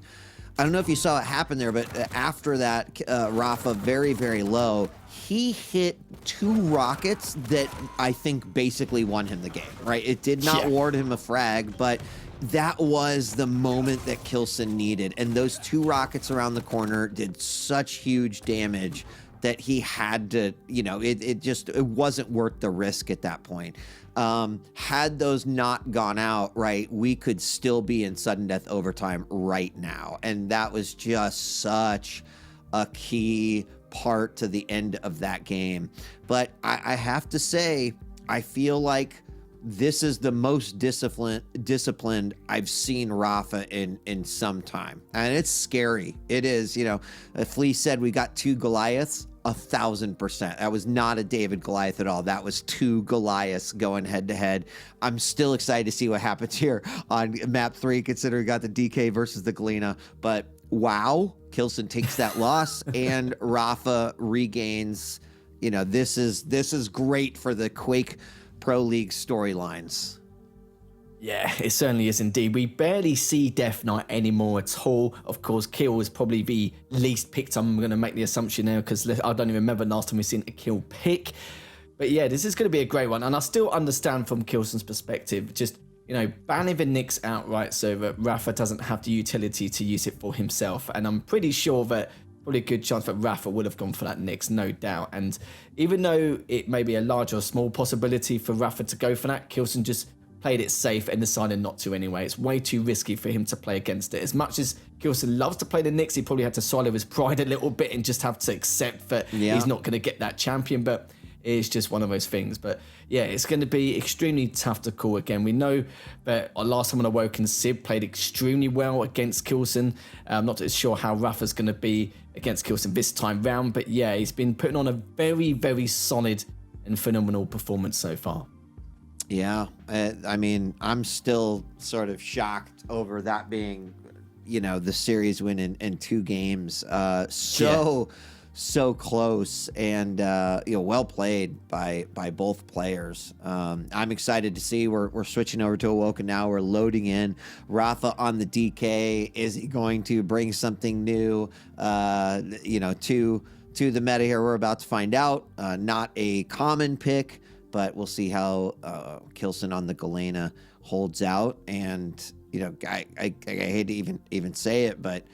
I don't know if you saw it happen there, but after that, Rapha very, very low. He hit 2 rockets that I think basically won him the game, right? It did not award him a frag, but that was the moment that k1llsen needed. And those 2 rockets around the corner did such huge damage that he had to, you know, it wasn't worth the risk at that point. Had those not gone out, right, we could still be in sudden death overtime right now. And that was just such a key part to the end of that game. But I have to say, I feel like this is the most disciplined I've seen Rapha in some time. And it's scary. It is, you know, Flea said we got 2 Goliaths. 1,000%. That was not a David Goliath at all. That was 2 Goliaths going head to head. I'm still excited to see what happens here on map 3, considering we got the DK versus the Galena. But wow, k1llsen takes that loss and Rapha regains. You know, this is great for the Quake Pro League storylines. Yeah, it certainly is indeed. We barely see Death Knight anymore at all. Of course, Kill is probably the least picked. I'm going to make the assumption now because I don't even remember last time we've seen a Kill pick. But yeah, this is going to be a great one. And I still understand from k1llsen's perspective, just, you know, banning the Nyx outright so that Rapha doesn't have the utility to use it for himself. And I'm pretty sure that probably a good chance that Rapha would have gone for that Nyx, no doubt. And even though it may be a large or small possibility for Rapha to go for that, k1llsen just played it safe and decided not to anyway. It's way too risky for him to play against it. As much as k1llsen loves to play the Nyx, he probably had to swallow his pride a little bit and just have to accept that he's not going to get that champion. But it's just one of those things. But yeah, it's going to be extremely tough to call again. We know that last time on Awoken, Sib played extremely well against k1llsen. I'm not sure how Rapha's going to be against k1llsen this time round. But yeah, he's been putting on a very, very solid and phenomenal performance so far. Yeah, I mean, I'm still sort of shocked over that being, you know, the series win in 2 games. So close and, you know, well played by both players. I'm excited to see we're switching over to Awoken now. We're loading in Rapha on the DK. Is he going to bring something new, you know, to the meta here? We're about to find out. Not a common pick, but we'll see how k1llsen on the Galena holds out. And, you know, I hate to even say it, but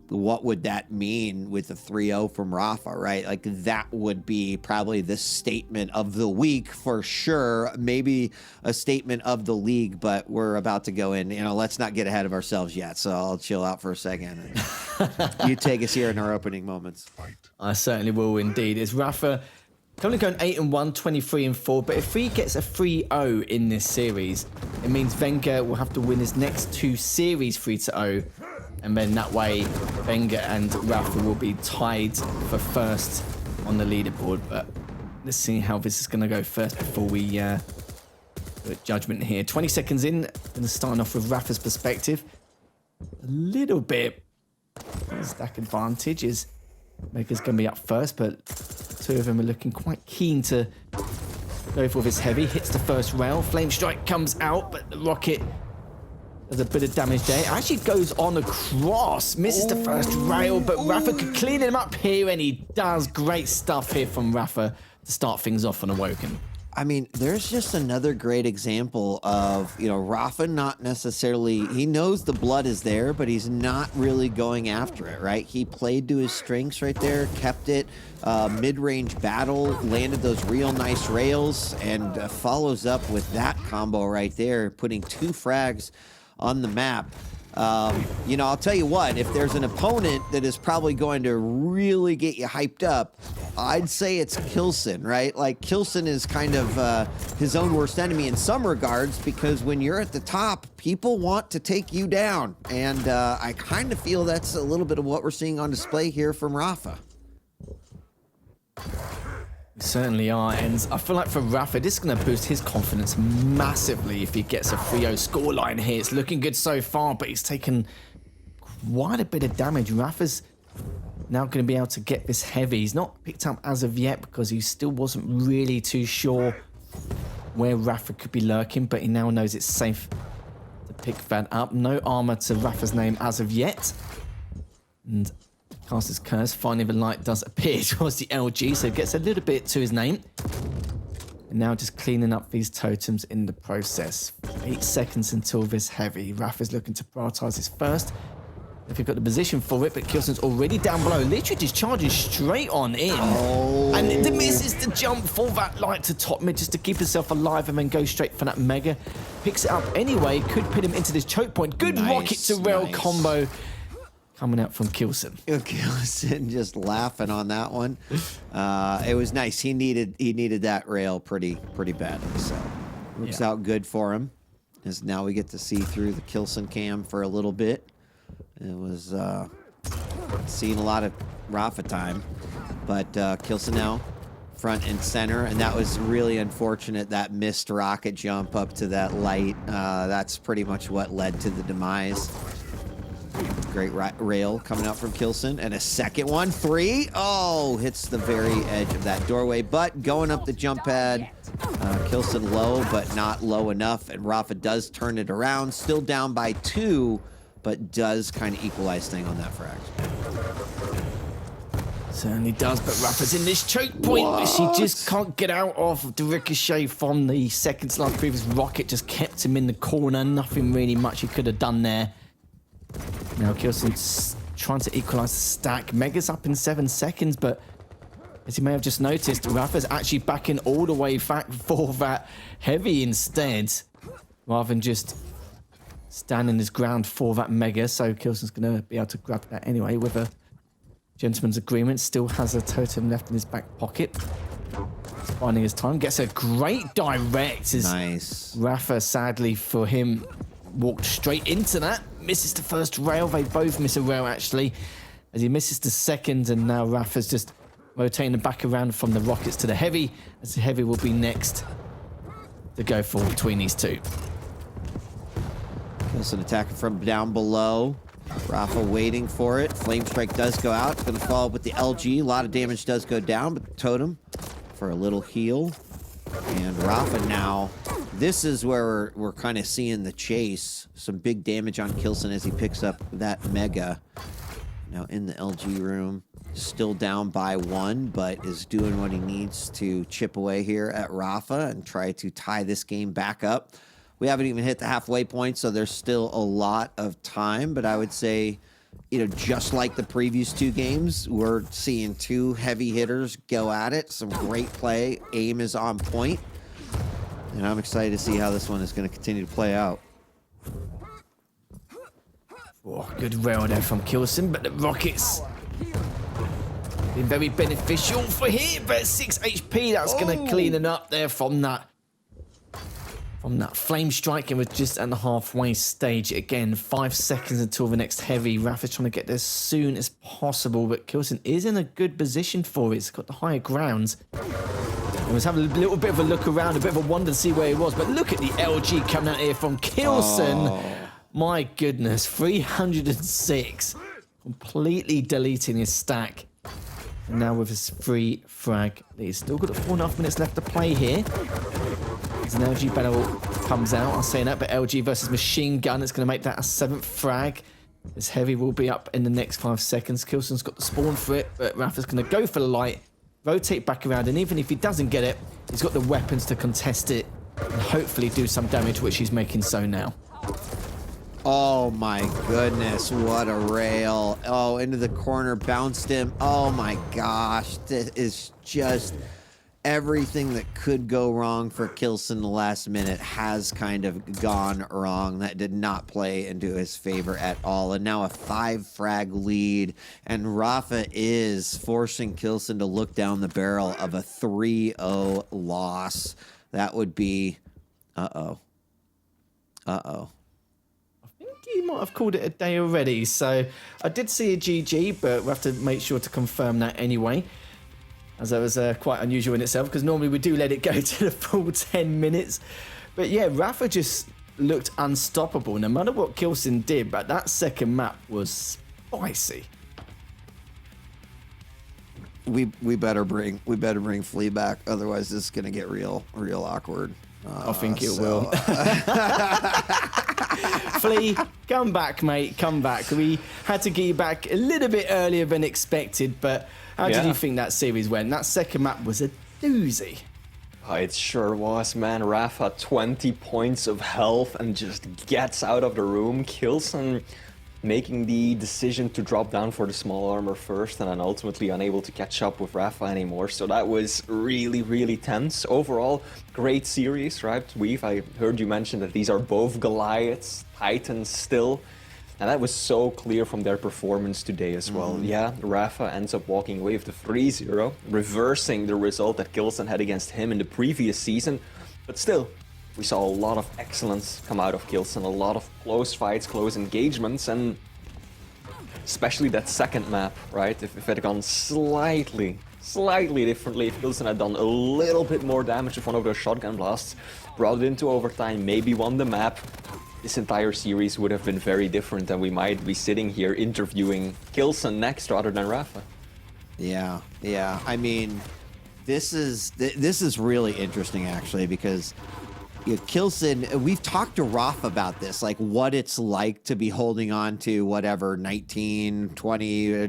what would that mean with a 3-0 from Rapha, right? Like, that would be probably the statement of the week for sure. Maybe a statement of the league, but we're about to go in. You know, let's not get ahead of ourselves yet. So I'll chill out for a second. And you take us here in our opening moments. I certainly will indeed. Is Rapha Currently going 8-1, 23-4, but if he gets a 3-0 in this series, it means Wenger will have to win his next 2 series 3-0, and then that way Wenger and Rapha will be tied for first on the leaderboard. But let's see how this is going to go first before we do a judgment here. 20 seconds in, and starting off with Rapha's perspective, a little bit stack advantage is Mega's going to be up first, but 2 of them are looking quite keen to go for this heavy. Hits the first rail. Flame Strike comes out, but the rocket does a bit of damage there. It actually goes on across. Misses the first rail, but Rapha could clean him up here, and he does. Great stuff here from Rapha to start things off on Awoken. I mean, there's just another great example of, Rapha not necessarily, he knows the blood is there, but he's not really going after it, right? He played to his strengths right there, kept it, mid-range battle, landed those real nice rails, and follows up with that combo right there, putting 2 frags on the map. I'll tell you what, if there's an opponent that is probably going to really get you hyped up, I'd say it's k1llsen, right? Like, k1llsen is kind of his own worst enemy in some regards, because when you're at the top, people want to take you down. And I kind of feel that's a little bit of what we're seeing on display here from Rapha. Certainly are, and I feel like for Rapha, this is going to boost his confidence massively if he gets a 3-0 scoreline here. It's looking good so far, but he's taken quite a bit of damage. Rapha's now going to be able to get this heavy. He's not picked up as of yet because he still wasn't really too sure where Rapha could be lurking, but he now knows it's safe to pick that up. No armor to Rapha's name as of yet. And Caster's Curse, finally the light does appear towards the LG, so it gets a little bit to his name. And now just cleaning up these totems in the process. 8 seconds until this heavy. Rapha's looking to prioritize his first. If you've got the position for it, but k1llsen's already down below, literally just charging straight on in. Oh. And the misses the jump for that light to top mid just to keep himself alive and then go straight for that mega. Picks it up anyway, could put him into this choke point. Good rocket to rail combo coming out from k1llsen. k1llsen just laughing on that one. It was nice. He needed that rail pretty badly. So works out good for him. As now we get to see through the k1llsen cam for a little bit. It was seeing a lot of Rapha time, but k1llsen now front and center, and that was really unfortunate, that missed rocket jump up to that light. That's pretty much what led to the demise. Great rail coming out from k1llsen, and a second one, 3. Oh, hits the very edge of that doorway, but going up the jump pad. k1llsen low, but not low enough, and Rapha does turn it around, still down by 2, but does kind of equalize thing on that frag. Certainly does, but Rapha's in this choke point, which he just can't get out of. The ricochet from the second to last previous rocket just kept him in the corner. Nothing really much he could have done there. Now k1llsen's trying to equalize the stack. Mega's up in 7 seconds, but as you may have just noticed, Rapha's actually backing all the way back for that heavy instead, rather than just standing his ground for that mega. So k1llsen's going to be able to grab that anyway with a gentleman's agreement. Still has a totem left in his back pocket. He's finding his time. Gets a great direct. Nice. Rapha, sadly for him, walked straight into that. Misses the first rail. They both miss a rail, actually, as he misses the second. And now Rapha's just rotating back around from the rockets to the heavy, as the heavy will be next to go for between these two. k1llsen attacking from down below. Rapha waiting for it. Flame Strike does go out. It's going to follow up with the LG. A lot of damage does go down, but the totem for a little heal. And Rapha now, this is where we're kind of seeing the chase. Some big damage on k1llsen as he picks up that mega. Now in the LG room, still down by 1, but is doing what he needs to chip away here at Rapha and try to tie this game back up. We haven't even hit the halfway point, so there's still a lot of time, but I would say, just like the previous 2 games, we're seeing 2 heavy hitters go at it. Some great play. Aim is on point. And I'm excited to see how this one is going to continue to play out. Oh, good rail there from k1llsen, but the rockets been very beneficial for him, but 6 HP, that's going to clean it up there from that flame strike. And we're just at the halfway stage again. 5 seconds until the next heavy. Rapha's trying to get there as soon as possible, but k1llsen is in a good position for it. He's got the higher grounds. I was having a little bit of a look around, a bit of a wonder to see where he was, but look at the LG coming out here from k1llsen. My goodness, 306. Completely deleting his stack. And now with his free frag, he's still got 4.5 minutes left to play here. As an LG battle comes out, I'm saying that, but LG versus Machine Gun, it's going to make that a 7th frag. This heavy will be up in the next 5 seconds. k1llsen's got the spawn for it, but Rapha's going to go for the light, rotate back around, and even if he doesn't get it, he's got the weapons to contest it and hopefully do some damage, which he's making so now. Oh my goodness, what a rail. Oh, into the corner, bounced him. Oh my gosh, this is just everything that could go wrong for k1llsen the last minute has kind of gone wrong. That did not play into his favor at all. And now a 5 frag lead, and rapha is forcing k1llsen to look down the barrel of a 3-0 loss. That would be, uh-oh. He might have called it a day already, so I did see a GG, but we'll have to make sure to confirm that anyway, as that was quite unusual in itself, because normally we do let it go to the full 10 minutes. But yeah, rapha just looked unstoppable no matter what k1llsen did, but that second map was spicy. We better bring Flea back, otherwise this is gonna get real awkward. I think it will. Flea, come back, mate. Come back. We had to get you back a little bit earlier than expected, but how did you think that series went? That second map was a doozy. Oh, it sure was, man. rapha, 20 points of health and just gets out of the room. k1llsen making the decision to drop down for the small armor first, and then ultimately unable to catch up with rapha anymore. So that was really, really tense. Overall, great series, right? I heard you mention that these are both Goliaths, Titans still, and that was so clear from their performance today as well. Yeah, rapha ends up walking away with the 3-0, reversing the result that k1llsen had against him in the previous season, but still, we saw a lot of excellence come out of k1llsen, a lot of close fights, close engagements, and especially that second map, right? If it had gone slightly differently, if k1llsen had done a little bit more damage with one of those shotgun blasts, brought it into overtime, maybe won the map, this entire series would have been very different, and we might be sitting here interviewing k1llsen next rather than rapha. Yeah. I mean, this is really interesting actually, because k1llsen, we've talked to rapha about this, like what it's like to be holding on to whatever 19, 20,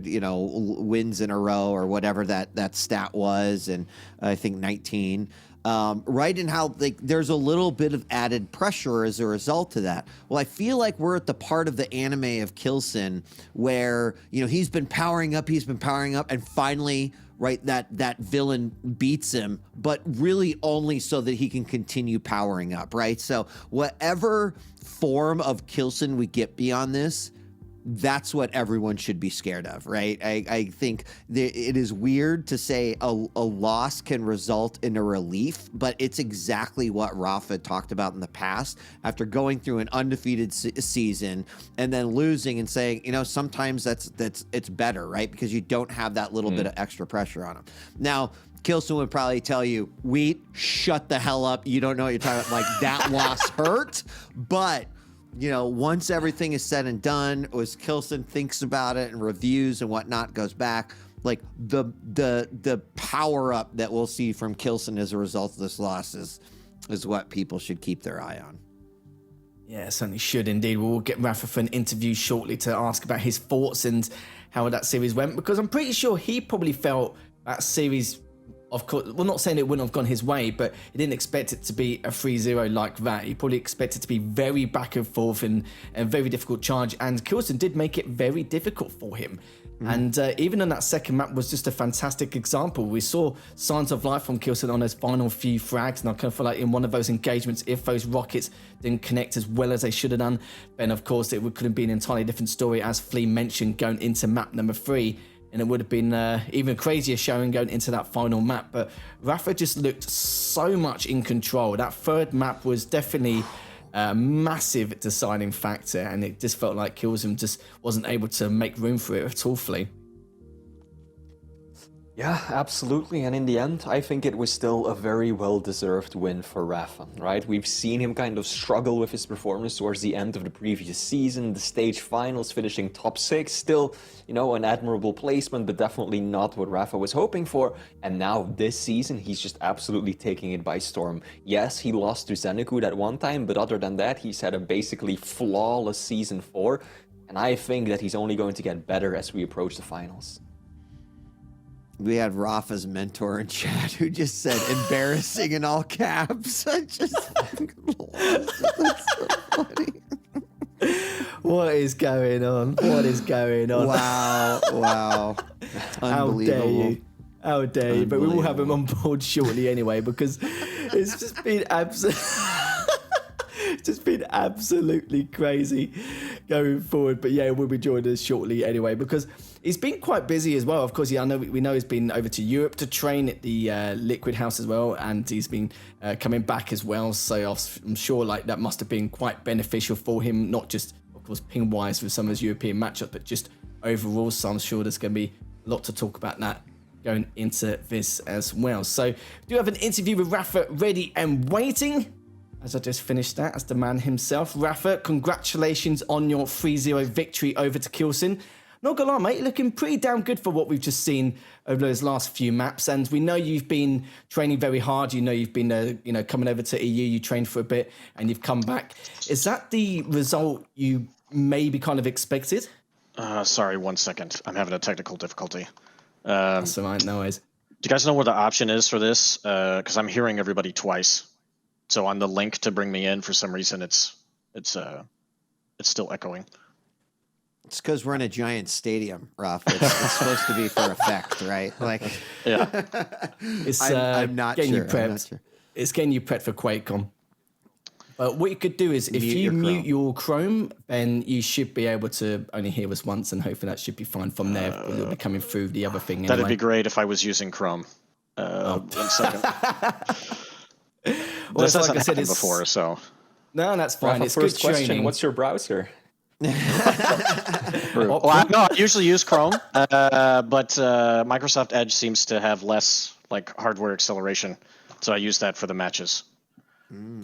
wins in a row or whatever that stat was, and I think 19. Right, and how there's a little bit of added pressure as a result of that. Well, I feel like we're at the part of the anime of k1llsen where he's been powering up, and finally, right, that villain beats him, but really only so that he can continue powering up, right? So whatever form of k1llsen we get beyond this, that's what everyone should be scared of, right? I think it is weird to say a loss can result in a relief, but it's exactly what rapha talked about in the past after going through an undefeated season and then losing and saying, sometimes it's better, right? Because you don't have that little bit of extra pressure on them. Now, k1llsen would probably tell you, Wheat, shut the hell up. You don't know what you're talking about. Like, that loss hurt, but once everything is said and done, as k1llsen thinks about it and reviews and whatnot, goes back, like the power up that we'll see from k1llsen as a result of this loss is what people should keep their eye on. Yeah, certainly should indeed. We'll get rapha for an interview shortly to ask about his thoughts and how that series went, because I'm pretty sure he probably felt that series, of course, well, not saying it wouldn't have gone his way, but he didn't expect it to be a 3-0 like that. He probably expected to be very back and forth in a very difficult charge, and k1llsen did make it very difficult for him. And even in that second map was just a fantastic example. We saw signs of life from k1llsen on his final few frags, and I kind of feel like in one of those engagements, if those rockets didn't connect as well as they should have done, then of course it could have been an entirely different story, as Flea mentioned, going into map number 3. and it would have been even crazier showing going into that final map. But rapha just looked so much in control. That third map was definitely a massive deciding factor, and it just felt like k1llsen just wasn't able to make room for it at all. Yeah, absolutely. And in the end, I think it was still a very well-deserved win for rapha, right? We've seen him kind of struggle with his performance towards the end of the previous season, the stage finals, finishing top 6. Still, an admirable placement, but definitely not what rapha was hoping for. And now this season, he's just absolutely taking it by storm. Yes, he lost to Zenekud at one time, but other than that, he's had a basically flawless season 4. And I think that he's only going to get better as we approach the finals. We had Rafa's mentor in chat who just said embarrassing in all caps. I just lost it. That's so funny. What is going on? Wow. Unbelievable. How dare you? But we will have him on board shortly anyway, because it's just been absolutely crazy going forward. But yeah, we'll be joining us shortly anyway, because he's been quite busy as well. Of course, we know he's been over to Europe to train at the Liquid House as well, and he's been coming back as well. So I'm sure that must have been quite beneficial for him, not just, of course, ping-wise with some of his European matchups, but just overall. So I'm sure there's going to be a lot to talk about that going into this as well. So we do have an interview with rapha ready and waiting. As I just finished that, as the man himself. rapha, congratulations on your 3-0 victory over to k1llsen. Not gonna lie, mate, you're looking pretty damn good for what we've just seen over those last few maps. And we know you've been training very hard. You've been, coming over to EU. You trained for a bit and you've come back. Is that the result you maybe kind of expected? Sorry, 1 second. I'm having a technical difficulty. That's all right, no worries. Do you guys know what the option is for this? Because I'm hearing everybody twice. So on the link to bring me in, for some reason, it's still echoing. It's because we're in a giant stadium, Rafa. It's supposed to be for effect, right? Yeah. I'm not getting sure. You prepped. It's getting you prepped for QuakeCon. But what you could do is, if you mute your Chrome, then you should be able to only hear us once, and hopefully that should be fine from there. It'll be coming through the other thing anyway. That'd be great if I was using Chrome. 1 second. Well, this hasn't like I said, happened before, so... No, that's fine. rapha, It's first good question, training. what's your browser? No, I usually use Chrome, but Microsoft Edge seems to have less hardware acceleration, so I use that for the matches.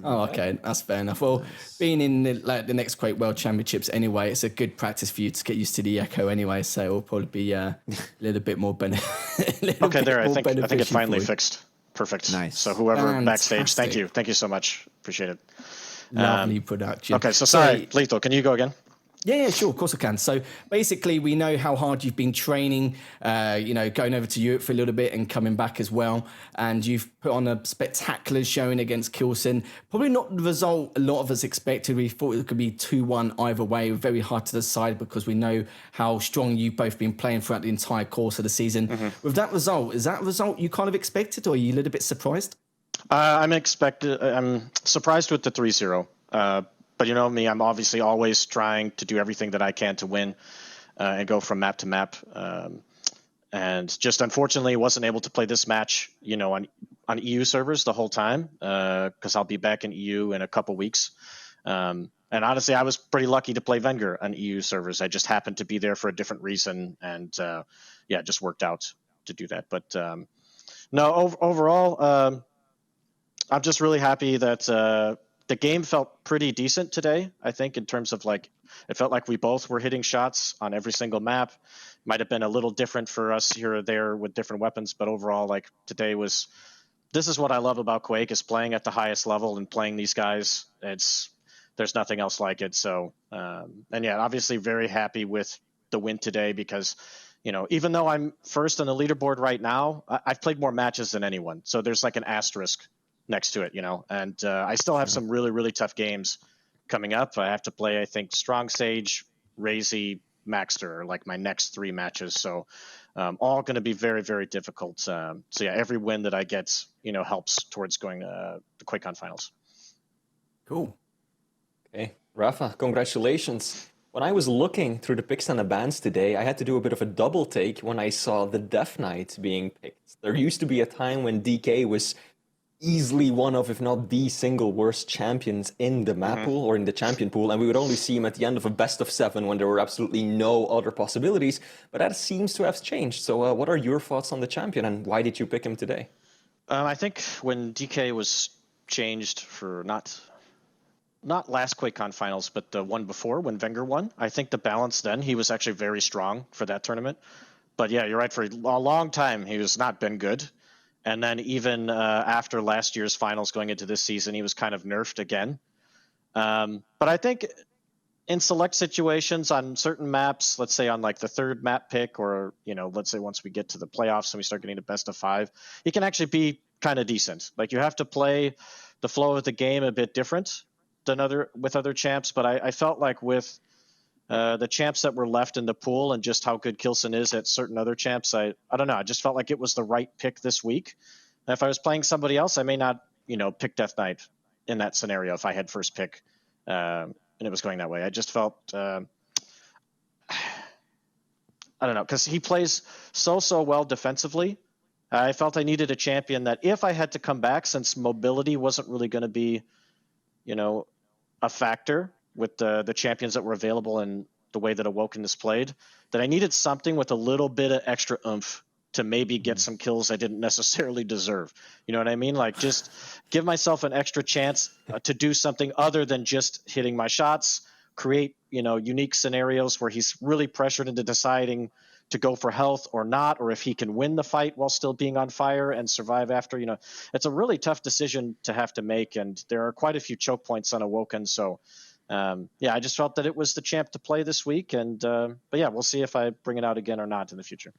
Oh, okay, that's fair enough. Well, being in the next Quake World Championships anyway, it's a good practice for you to get used to the echo anyway. So it'll probably be a little bit more beneficial. Okay, there. I think it finally fixed. Perfect. Nice. So whoever Fantastic. backstage, thank you so much. Appreciate it. Lovely production. Okay, so sorry, Lethal, can you go again? Yeah, sure, of course I can. So basically, we know how hard you've been training, going over to Europe for a little bit and coming back as well. And you've put on a spectacular showing against k1llsen. Probably not the result a lot of us expected. We thought it could be 2-1 either way. Very hard to decide because we know how strong you've both been playing throughout the entire course of the season. Mm-hmm. With that result, is that a result you kind of expected, or are you a little bit surprised? I'm surprised with the 3-0. But you know me, I'm obviously always trying to do everything that I can to win and go from map to map. And just unfortunately wasn't able to play this match, on EU servers the whole time because I'll be back in EU in a couple weeks. And honestly, I was pretty lucky to play Wenger on EU servers. I just happened to be there for a different reason. And it just worked out to do that. But overall, I'm just really happy that the game felt pretty decent today, I think, in terms of it felt like we both were hitting shots on every single map. Might have been a little different for us here or there with different weapons, but overall, today this is what I love about Quake, is playing at the highest level and playing these guys. There's nothing else like it. So, obviously very happy with the win today because, even though I'm first on the leaderboard right now, I've played more matches than anyone. So there's an asterisk next to it, and I still have some really, really tough games coming up. I have to play, I think, Strong Sage, Razy, Maxter, my next 3 matches. So all going to be very, very difficult. Every win that I get, helps towards going the QuakeCon finals. Cool. Okay, rapha, congratulations. When I was looking through the picks and the bans today, I had to do a bit of a double take when I saw the Death Knight being picked. There used to be a time when DK was easily one of, if not the single worst champions in the map pool or in the champion pool, and we would only see him at the end of a best of 7 when there were absolutely no other possibilities, but that seems to have changed. So what are your thoughts on the champion, and why did you pick him today? I think when DK was changed for not last QuakeCon finals, but the one before when Wenger won, I think the balance then, he was actually very strong for that tournament. But yeah, you're right, for a long time he was not been good. And then even after last year's finals going into this season, he was kind of nerfed again. But I think in select situations on certain maps, let's say on like the third map pick, or, you know, let's say once we get to the playoffs and we start getting to best of 5, he can actually be kind of decent. Like, you have to play the flow of the game a bit different than other champs. But I felt like with the champs that were left in the pool and just how good k1llsen is at certain other champs, I don't know. I just felt like it was the right pick this week. And if I was playing somebody else, I may not, you know, pick Death Knight in that scenario if I had first pick and it was going that way. I just felt, I don't know, because he plays so well defensively. I felt I needed a champion that if I had to come back, since mobility wasn't really going to be, you know, a factor with the champions that were available and the way that Awoken is played, that I needed something with a little bit of extra oomph to maybe get some kills I didn't necessarily deserve. You know what I mean? Like, just give myself an extra chance to do something other than just hitting my shots, create, you know, unique scenarios where he's really pressured into deciding to go for health or not, or if he can win the fight while still being on fire and survive after. You know, it's a really tough decision to have to make, and there are quite a few choke points on Awoken. So yeah, I just felt that it was the champ to play this week, and but yeah, we'll see if I bring it out again or not in the future.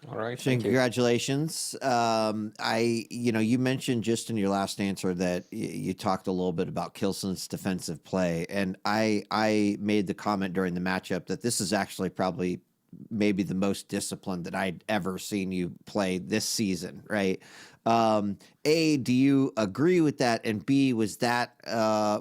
All right, congratulations. You mentioned just in your last answer that you talked a little bit about k1llsen's defensive play, and I made the comment during the matchup that this is actually probably maybe the most disciplined that I'd ever seen you play this season, right? A, do you agree with that? And B, was that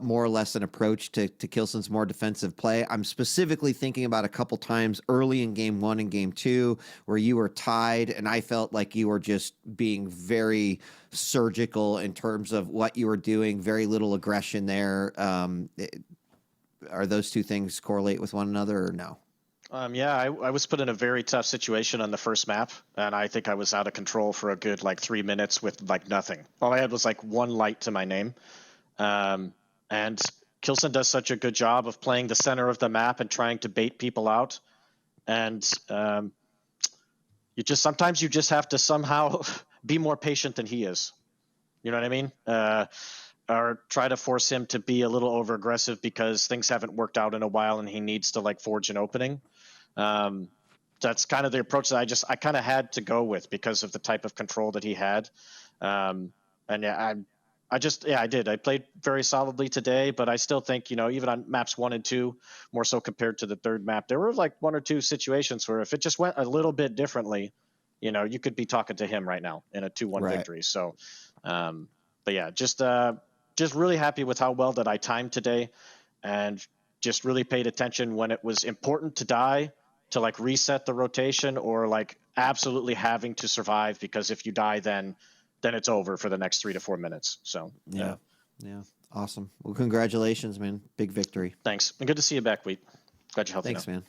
more or less an approach to k1llsen's more defensive play? I'm specifically thinking about a couple times early in game 1 and game 2 where you were tied, and I felt like you were just being very surgical in terms of what you were doing, very little aggression there. Are those two things correlate with one another or no? Yeah, I was put in a very tough situation on the first map, and I think I was out of control for a good 3 minutes with nothing. All I had was 1 light to my name. And k1llsen does such a good job of playing the center of the map and trying to bait people out. And sometimes you just have to somehow be more patient than he is. You know what I mean? Or try to force him to be a little over aggressive because things haven't worked out in a while and he needs to forge an opening. That's kind of the approach that I kind of had to go with because of the type of control that he had. And yeah, I did. I played very solidly today, but I still think, even on maps 1 and 2, more so compared to the third map, there were 1 or 2 situations where if it just went a little bit differently, you could be talking to him right now in a 2-1 victory. So, but yeah, just really happy with how well that I timed today, and just really paid attention when it was important to die to reset the rotation, or absolutely having to survive, because if you die, then it's over for the next 3 to 4 minutes. So yeah. Awesome. Well, congratulations, man. Big victory. Thanks. And good to see you back, Wheat. Glad you're healthy. Thanks, now. Man.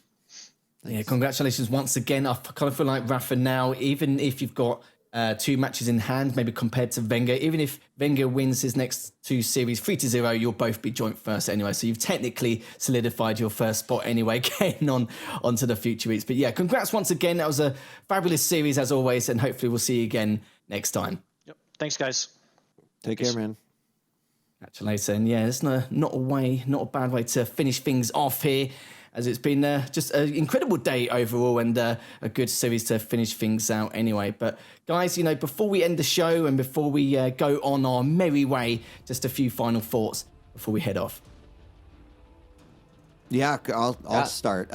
Thanks. Yeah, congratulations once again. I kind of feel like Rapha now, even if you've got 2 matches in hand, maybe compared to Wenger, even if Wenger wins his next 2 series 3-0, you'll both be joint first anyway. So you've technically solidified your first spot anyway, getting onto the future weeks. But yeah, congrats once again. That was a fabulous series as always, and hopefully we'll see you again next time. Yep. Thanks, guys. Take care, man. Congratulations. Yeah, it's not a bad way to finish things off here, as it's been just an incredible day overall, and a good series to finish things out anyway. But guys, before we end the show and before we go on our merry way, just a few final thoughts before we head off. Yeah, I'll start.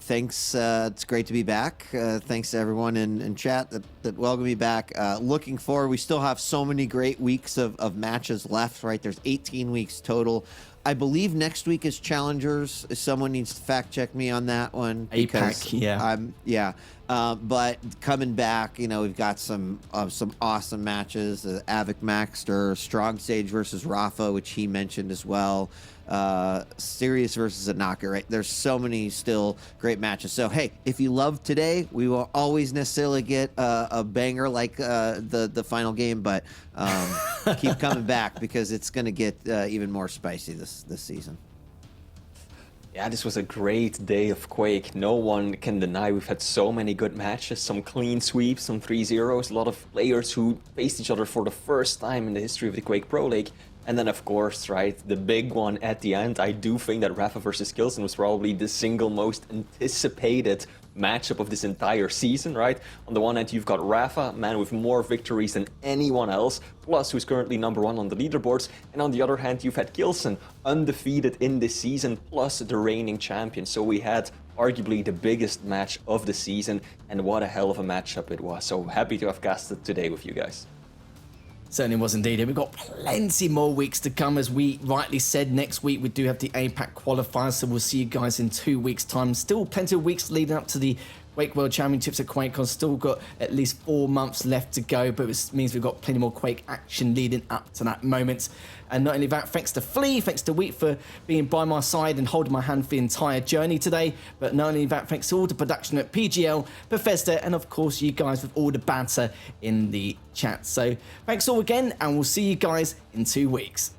Thanks. It's great to be back. Thanks to everyone in chat that welcomed me back. Looking forward, we still have so many great weeks of matches left, right? There's 18 weeks total. I believe next week is Challengers. Someone needs to fact check me on that one. APAC, yeah. But coming back, we've got some awesome matches. Avic Maxter, Strong Stage versus Rapha, which he mentioned as well. Sirius versus Anaka, right? There's so many still great matches. So, hey, if you love today, we will always necessarily get a banger like the final game, but keep coming back because it's going to get even more spicy this season. Yeah, this was a great day of Quake. No one can deny we've had so many good matches, some clean sweeps, some 3-0s, a lot of players who faced each other for the first time in the history of the Quake Pro League. And then, of course, right, the big one at the end. I do think that rapha versus k1llsen was probably the single most anticipated matchup of this entire season, right? On the one hand, you've got rapha, man with more victories than anyone else, plus who's currently #1 on the leaderboards. And on the other hand, you've had k1llsen, undefeated in this season, plus the reigning champion. So we had arguably the biggest match of the season, and what a hell of a matchup it was. So happy to have casted today with you guys. Certainly was indeed. And we've got plenty more weeks to come. As we rightly said, next week we do have the APAC qualifiers, so we'll see you guys in 2 weeks' time. Still plenty of weeks leading up to the Quake World Championships at QuakeCon. Still got at least 4 months left to go, but it means we've got plenty more Quake action leading up to that moment. And not only that, thanks to Flea, thanks to Wheat for being by my side and holding my hand for the entire journey today. But not only that, thanks to all the production at PGL, Bethesda, and of course you guys with all the banter in the chat. So thanks all again, and we'll see you guys in 2 weeks.